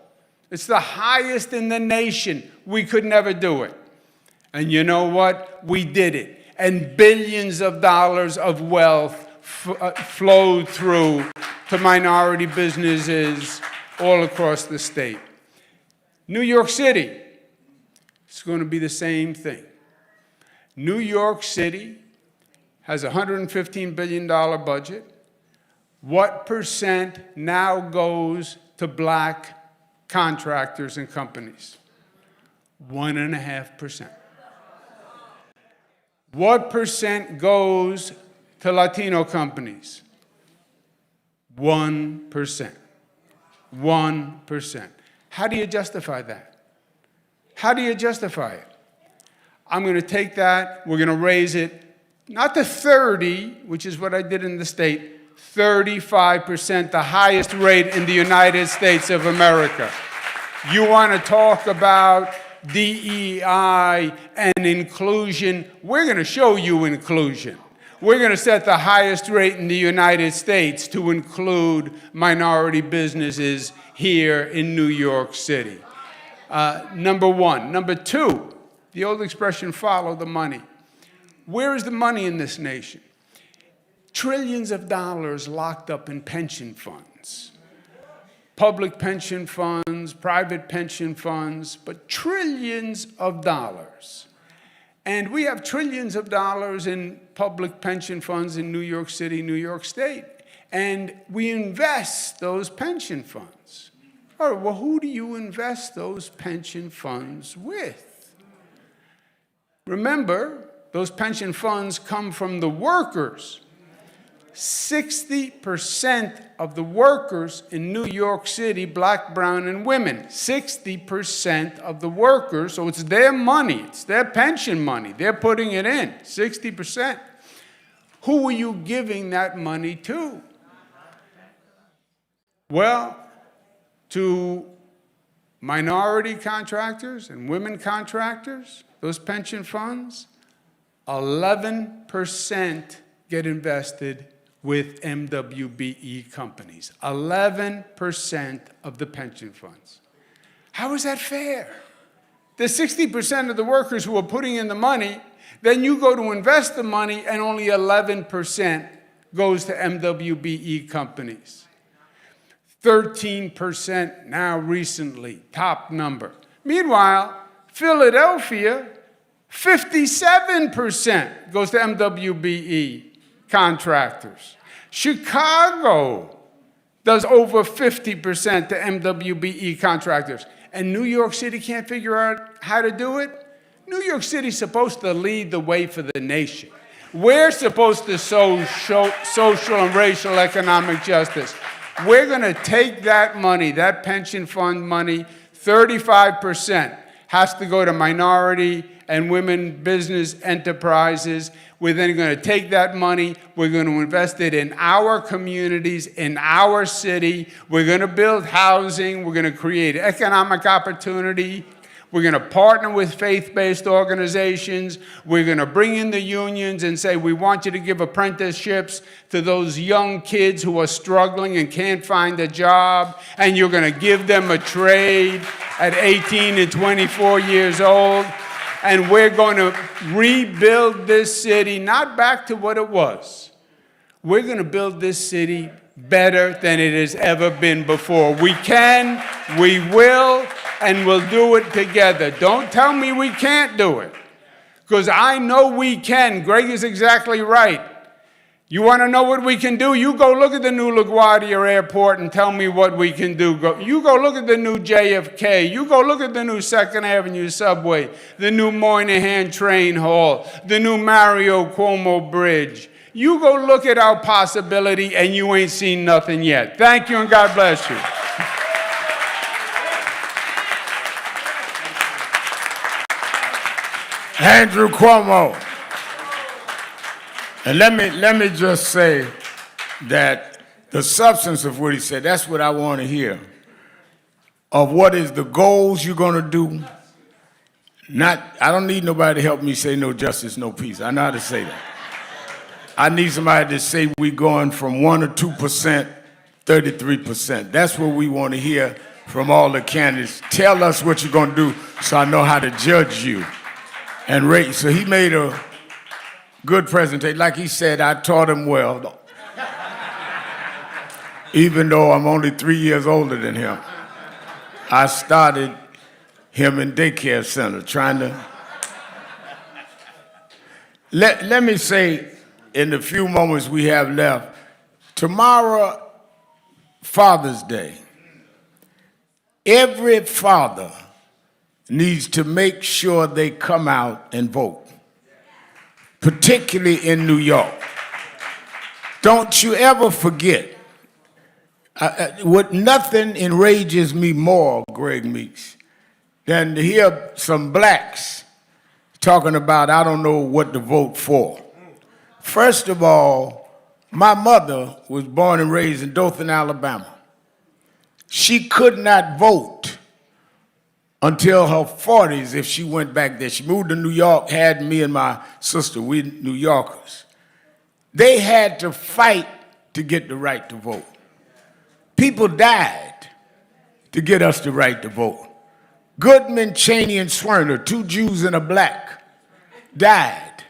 It's the highest in the nation. We could never do it. And you know what? We did it. And billions of dollars of wealth flowed through to minority businesses all across the state. New York City, it's going to be the same thing. New York City has a $115 billion budget. What percent now goes to black contractors and companies? 1.5%. What percent goes to Latino companies? 1%. 1%. How do you justify that? How do you justify it? I'm going to take that, we're going to raise it, not to 30, which is what I did in the state, 35%, the highest rate in the United States of America. You want to talk about DEI and inclusion? We're going to show you inclusion. We're going to set the highest rate in the United States to include minority businesses here in New York City. Number one. Number two, the old expression, follow the money. Where is the money in this nation? Trillions of dollars locked up in pension funds. Public pension funds, private pension funds, but trillions of dollars. And we have trillions of dollars in public pension funds in New York City, New York State. And we invest those pension funds. All right, well, who do you invest those pension funds with? Remember, those pension funds come from the workers. 60% of the workers in New York City, black, brown, and women, 60% of the workers, so it's their money, it's their pension money, they're putting it in, 60%. Who are you giving that money to? Well, to minority contractors and women contractors, those pension funds, 11% get invested with MWBE companies. 11% of the pension funds. How is that fair? The 60% of the workers who are putting in the money, then you go to invest the money and only 11% goes to MWBE companies. 13% now recently, top number. Meanwhile, Philadelphia, 57% goes to MWBE contractors. Chicago does over 50% to MWBE contractors. And New York City can't figure out how to do it? New York City's supposed to lead the way for the nation. We're supposed to show social and racial economic justice. We're going to take that money, that pension fund money, 35% has to go to minority and women business enterprises. We're then going to take that money, we're going to invest it in our communities, in our city. We're going to build housing, we're going to create economic opportunity. We're going to partner with faith-based organizations. We're going to bring in the unions and say, we want you to give apprenticeships to those young kids who are struggling and can't find a job. And you're going to give them a trade at 18 and 24 years old. And we're going to rebuild this city, not back to what it was. We're going to build this city better than it has ever been before. We can, we will, and we'll do it together. Don't tell me we can't do it, because I know we can. Greg is exactly right. You want to know what we can do? You go look at the new LaGuardia Airport and tell me what we can do. You go look at the new JFK. You go look at the new 2nd Avenue subway, the new Moynihan train hall, the new Mario Cuomo bridge. You go look at our possibility and you ain't seen nothing yet. Thank you and God bless you. Andrew Cuomo. And let me just say that the substance of what he said, that's what I want to hear. Of what is the goals you're going to do. I don't need nobody to help me say no justice, no peace. I know how to say that. I need somebody to say we're going from 1 or 2%, 33%. That's what we want to hear from all the candidates. Tell us what you're going to do so I know how to judge you and rate. So he made a good presentation. Like he said, I taught him well, even though I'm only 3 years older than him. I started him in daycare center trying to... Let me say, in the few moments we have left, tomorrow, Father's Day, every father needs to make sure they come out and vote. particularly in New York. Don't you ever forget, what nothing enrages me more, Greg Meeks, than to hear some blacks talking about, I don't know what to vote for. First of all, my mother was born and raised in Dothan, Alabama. She could not vote until her 40s if she went back there. She moved to New York, had me and my sister, we New Yorkers. They had to fight to get the right to vote. People died to get us the right to vote. Goodman, Cheney, and Swerner, 2 Jews and a black, died.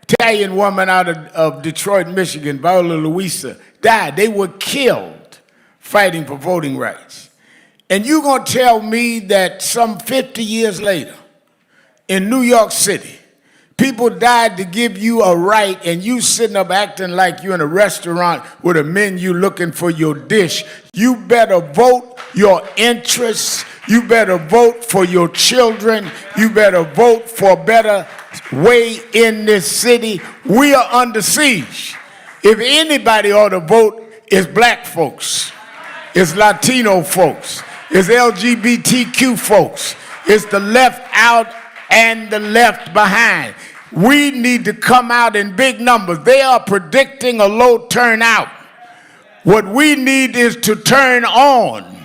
Italian woman out of Detroit, Michigan, Viola Luisa, died. They were killed fighting for voting rights. And you're going to tell me that some 50 years later, in New York City, people died to give you a right, and you sitting up acting like you're in a restaurant with a menu looking for your dish. You better vote your interests. You better vote for your children. You better vote for a better way in this city. We are under siege. If anybody ought to vote, it's black folks. It's Latino folks. It's LGBTQ folks. It's the left out and the left behind. We need to come out in big numbers. They are predicting a low turnout. What we need is to turn on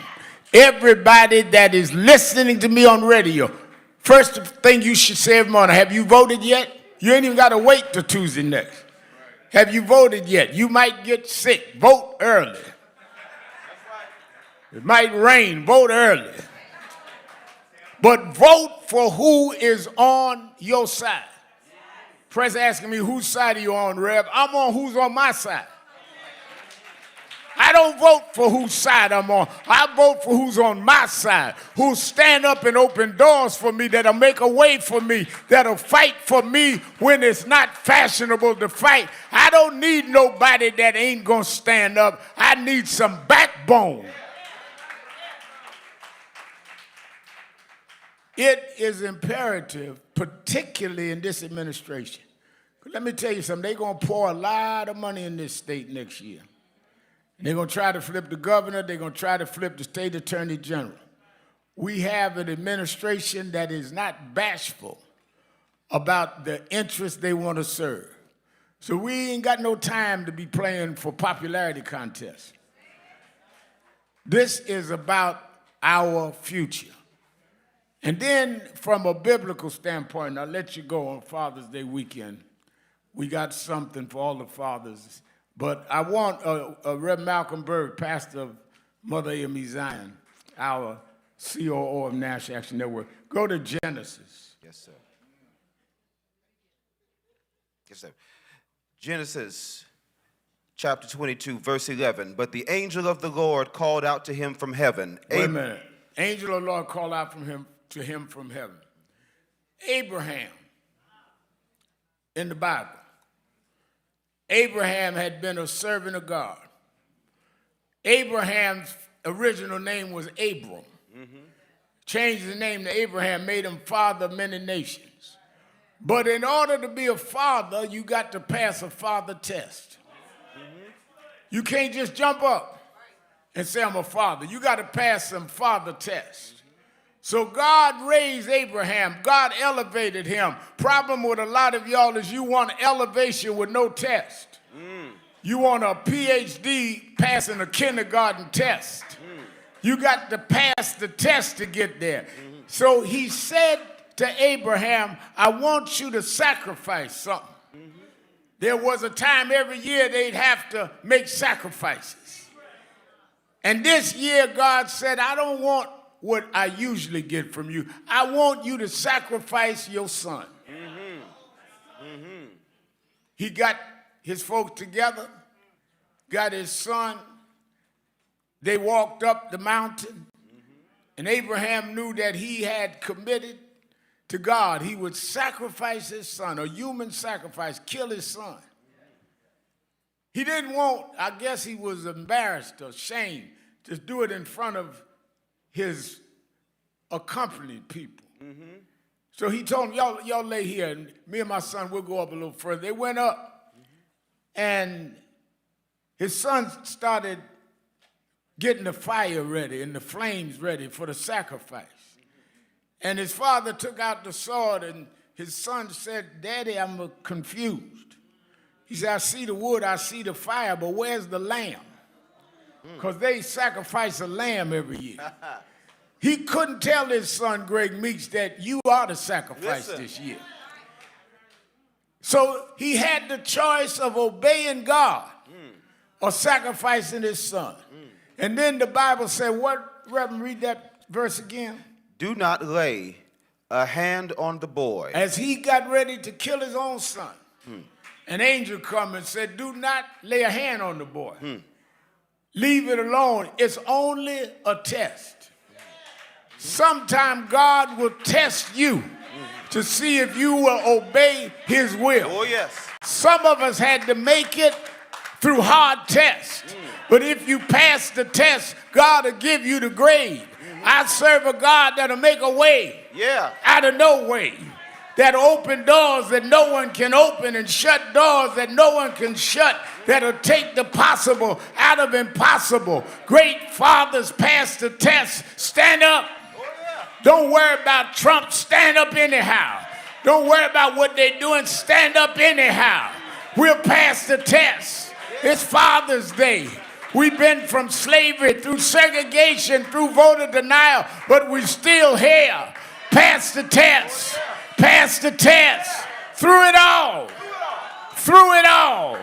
everybody that is listening to me on radio. First thing you should say every morning, have you voted yet? You ain't even got to wait till Tuesday next. Have you voted yet? You might get sick. Vote early. It might rain. Vote early. But vote for who is on your side. Press asking me, whose side are you on, Rev? I'm on who's on my side. I don't vote for whose side I'm on. I vote for who's on my side, who'll stand up and open doors for me, that'll make a way for me, that'll fight for me when it's not fashionable to fight. I don't need nobody that ain't gonna stand up. I need some backbone. It is imperative, particularly in this administration. Let me tell you something, they're gonna pour a lot of money in this state next year. They're going to try to flip the governor. They're going to try to flip the state attorney general. We have an administration that is not bashful about the interests they want to serve. So we ain't got no time to be playing for popularity contests. This is about our future. And then from a biblical standpoint, I'll let you go on Father's Day weekend. We got something for all the fathers. But I want Reverend Malcolm Berg, pastor of Mother AME Zion, our COO of National Action Network, go to Genesis. Yes, sir. Yes, sir. Genesis chapter 22, verse 11. But the angel of the Lord called out to him from heaven. Wait a minute. Angel of the Lord called out to him from heaven. Abraham, in the Bible, Abraham had been a servant of God. Abraham's original name was Abram. Changed his name to Abraham, made him father of many nations. But in order to be a father, you got to pass a father test. You can't just jump up and say, I'm a father. You got to pass some father tests. So God raised Abraham. God elevated him. Problem with a lot of y'all is you want elevation with no test. You want a PhD passing a kindergarten test. You got to pass the test to get there. So he said to Abraham, I want you to sacrifice something. There was a time every year they'd have to make sacrifices. And this year God said, I don't want what I usually get from you. I want you to sacrifice your son. He got his folks together, got his son. They walked up the mountain, and Abraham knew that he had committed to God. He would sacrifice his son, a human sacrifice, kill his son. He didn't want, I guess he was embarrassed or ashamed to do it in front of his accompanied people. So he told them, y'all lay here, and me and my son, we'll go up a little further. They went up, and his son started getting the fire ready and the flames ready for the sacrifice. And his father took out the sword, and his son said, Daddy, I'm confused. He said, I see the wood, I see the fire, but where's the lamb? Because they sacrifice a lamb every year. He couldn't tell his son, Greg Meeks, that you are the sacrifice this year. So he had the choice of obeying God or sacrificing his son. And then the Bible said, what, Reverend, read that verse again. Do not lay a hand on the boy. As he got ready to kill his own son, an angel come and said, do not lay a hand on the boy. Leave it alone. It's only a test. Sometime God will test you to see if you will obey his will. Oh, yes. Some of us had to make it through hard tests. But if you pass the test, God will give you the grade. I serve a God that'll make a way out of no way. That'll open doors that no one can open and shut doors that no one can shut. That'll take the possible out of impossible. Great fathers pass the test. Stand up. Don't worry about Trump. Stand up anyhow. Don't worry about what they're doing. Stand up anyhow. We'll pass the test. It's Father's Day. We've been from slavery through segregation, through voter denial, but we're still here. Pass the test. Pass the test. Through it all. Through it all.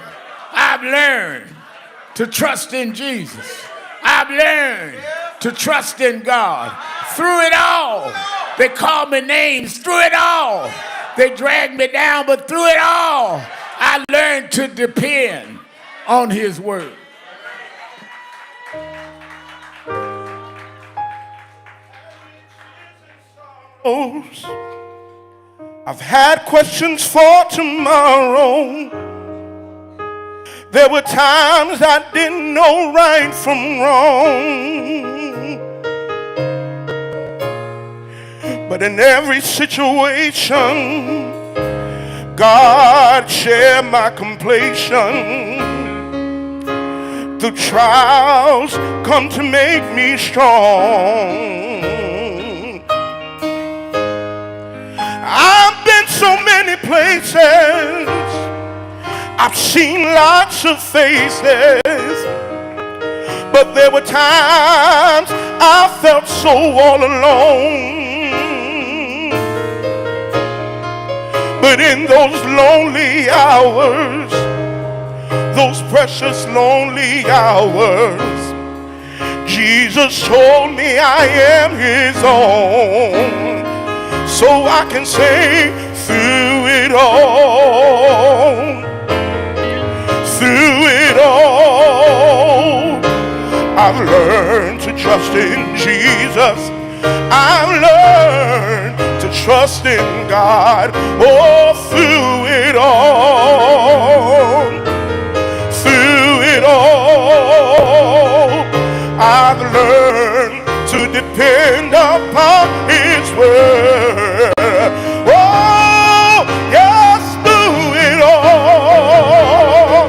I've learned to trust in Jesus. I've learned to trust in God. Through it all. They call me names. Through it all. They drag me down, but through it all, I learned to depend on his word. I've had questions for tomorrow. There were times I didn't know right from wrong. But in every situation, God shared my completion. The trials come to make me strong. I've been so many places. I've seen lots of faces. But there were times I felt so all alone. But in those lonely hours, those precious lonely hours, Jesus told me I am his own. So I can say through it all, I've learned to trust in Jesus. I've learned to trust in God. Oh, through it all, I've learned to depend upon his word. Oh, yes, through it all.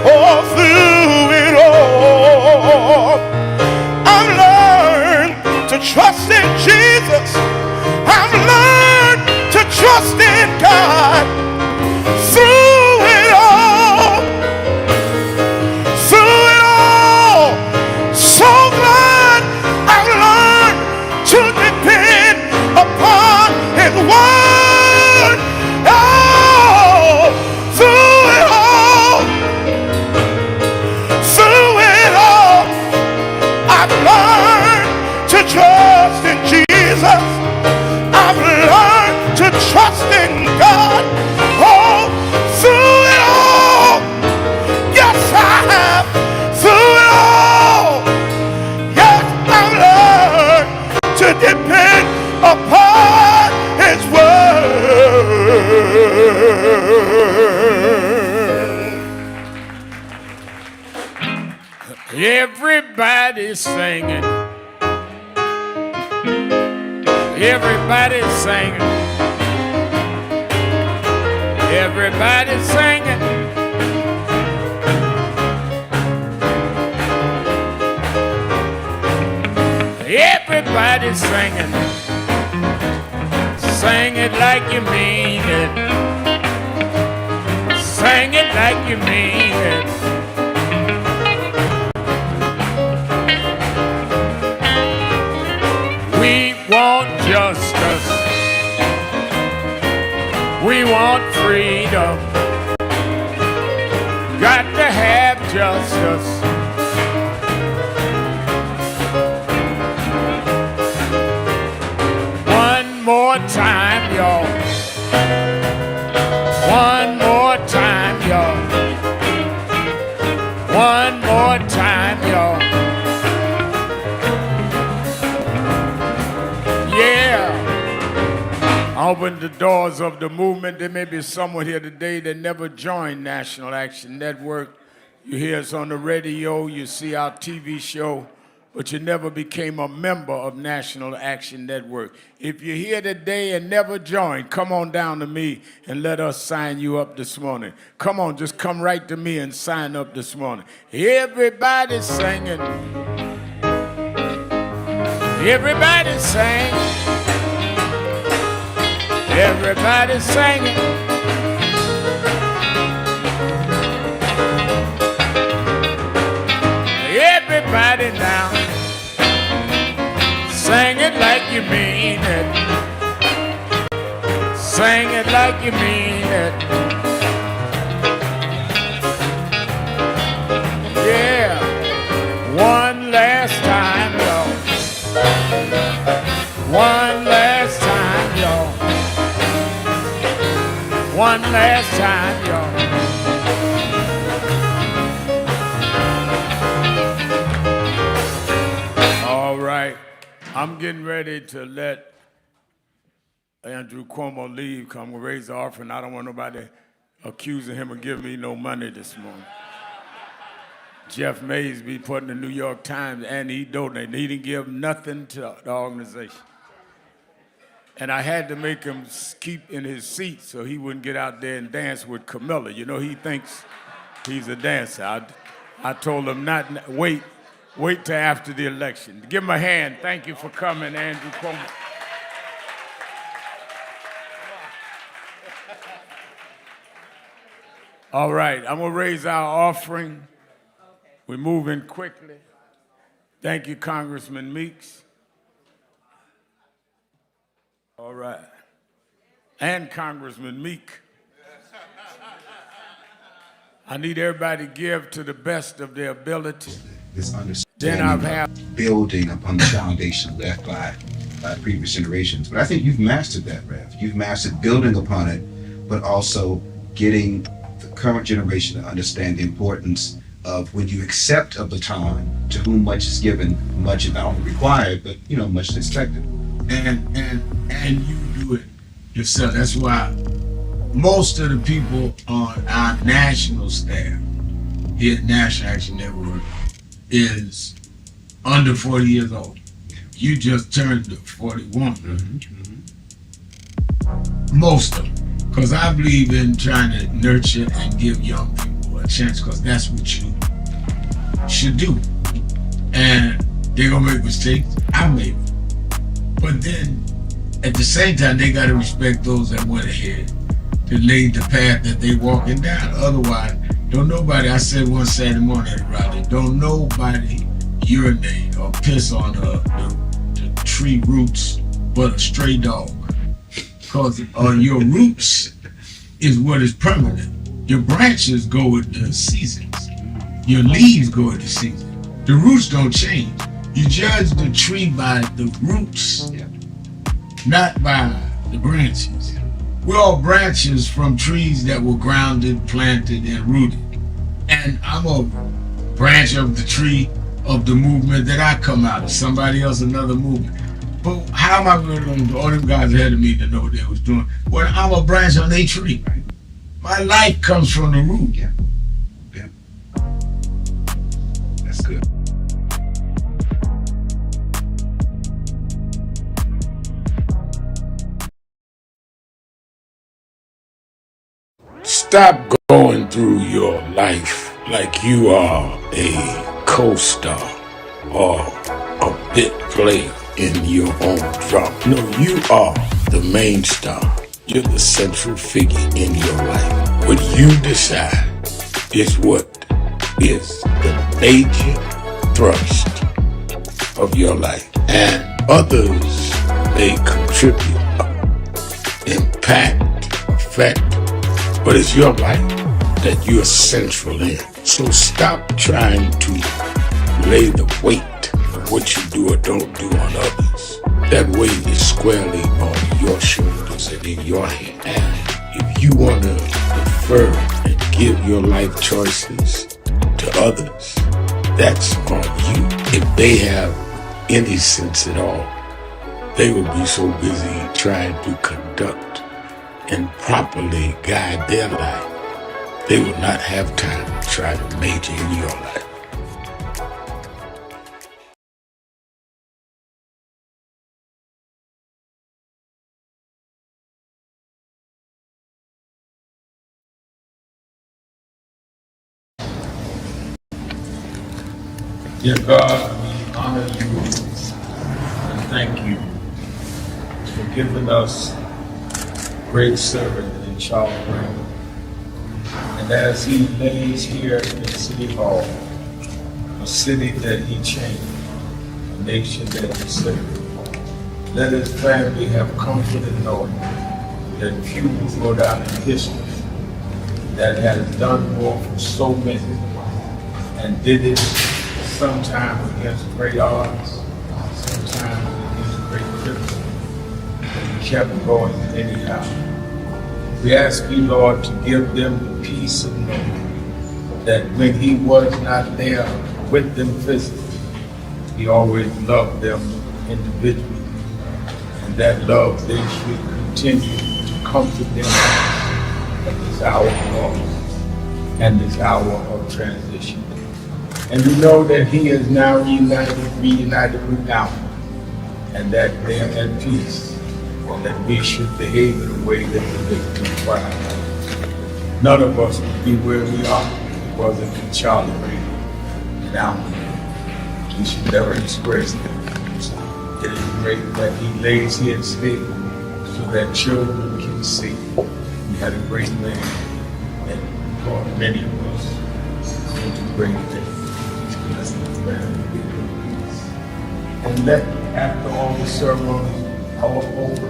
Oh, through it all. I've learned to trust in Jesus. I've learned to trust in God. Through it all. Through it all. So glad I've learned to depend upon his word. Oh, through it all, I've learned to trust in Jesus. I've learned to trust in God. Oh, through it all, yes I have. Through it all, yes I've learned to depend upon his word. Everybody's singing. Everybody's singing. Everybody singing. Everybody singing. Sing it like you mean it. Sing it like you mean it. We want justice. We want freedom. Got to have justice. One more time, y'all. One more time, y'all. One more time, y'all. Yeah. Open the doors of the movement. There may be someone here today that never joined National Action Network. You hear us on the radio, you see our TV show, but you never became a member of National Action Network. If you're here today and never joined, come on down to me and let us sign you up this morning. Come on, just come right to me and sign up this morning. Everybody singing. Everybody sing. Everybody singing. Everybody now. Sing it like you mean it. Sing it like you mean it. Yeah. One last time, y'all. One last time, y'all. One last time, y'all. All right. I'm getting ready to let Andrew Cuomo leave. Come raise the offering. I don't want nobody accusing him of giving me no money this morning. Jeff Mays be put in the New York Times, and he donated. He didn't give nothing to the organization. And I had to make him keep in his seat so he wouldn't get out there and dance with Camilla. You know, he thinks he's a dancer. I told him not, wait till after the election. Give him a hand. Thank you for coming, Andrew Cuomo. All right, I'm gonna raise our offering. We're moving quickly. Thank you, Congressman Meeks. All right. And Congressman Meek. I need everybody to give to the best of their ability. This understanding of building upon the foundation left by previous generations. But I think you've mastered that, Rev. You've mastered building upon it, but also getting the current generation to understand the importance of when you accept a baton, to whom much is given, much is not only required, but much is expected. And you do it yourself. That's why most of the people on our national staff here at National Action Network is under 40 years old. You just turned 41. Most of them. Because I believe in trying to nurture and give young people a chance, because that's what you should do. And they're going to make mistakes. I made them. But then, at the same time, they got to respect those that went ahead to lay the path that they walking down. Otherwise, don't nobody, I said one Saturday morning at Raleigh, don't nobody urinate or piss on the tree roots but a stray dog. Because your roots is what is permanent. Your branches go with the seasons. Your leaves go with the season. The roots don't change. You judge the tree by the roots, not by the branches. We're all branches from trees that were grounded, planted, and rooted. And I'm a branch of the tree of the movement that I come out of. Somebody else, another movement. But how am I going to, all them guys ahead of me to know what they was doing? Well, I'm a branch on their tree. My life comes from the root. Yeah. That's good. Stop going through your life like you are a co-star or a bit player in your own drama. No, you are the main star. You're the central figure in your life. What you decide is what is the major thrust of your life. And others may contribute, impact, affect, but it's your life that you're central in. So stop trying to lay the weight of what you do or don't do on others. That weight is squarely on your shoulders and in your hand. And if you want to defer and give your life choices to others, that's on you. If they have any sense at all, they will be so busy trying to conduct and properly guide their life, they will not have time to try to major in your life. Dear God, we honor you and thank you for giving us great servant in Charles Brown. And as he lays here in City Hall, a city that he changed, a nation that he saved, let his family have comfort in knowing that few will go down in history that has done more for so many and did it sometimes against great odds, sometimes against great criticism, but he kept going anyhow. We ask you, Lord, to give them the peace of knowing that when he was not there with them physically, he always loved them individually, and that love they should continue to comfort them at this hour of loss and this hour of transition. And we know that he is now reunited with them, and that they are at peace, and that we should behave in a way that the victim cries. None of us would be where we are if it wasn't for Charlie Ray and Alma. We should never disgrace them. It is great that he lays here in state so that children can see. We had a great man that brought many of us into great things. And let, after all the ceremonies are over,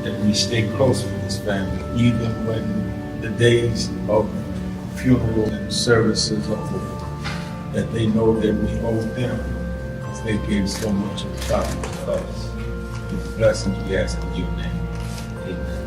that we stay close with this family, even when the days of funeral and services are over, that they know that we owe them because they gave so much of God to us. These blessings we ask in your name. Amen.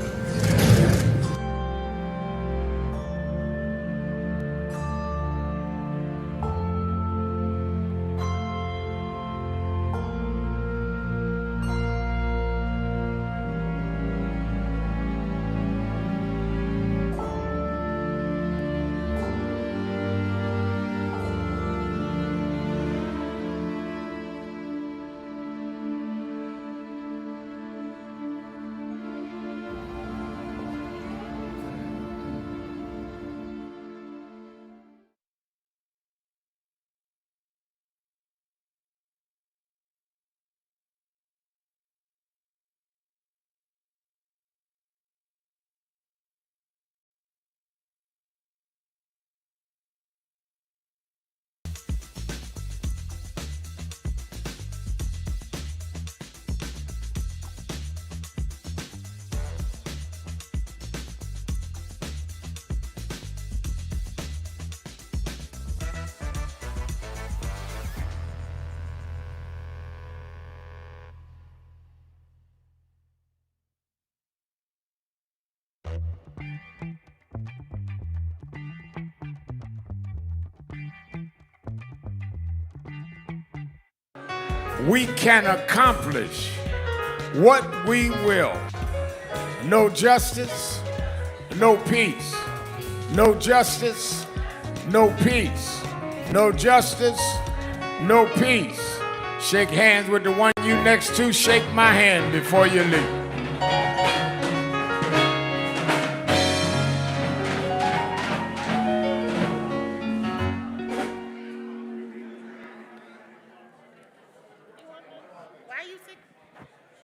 We can accomplish what we will. No justice, no peace. No justice, no peace. No justice, no peace. Shake hands with the one you next to. Shake my hand before you leave.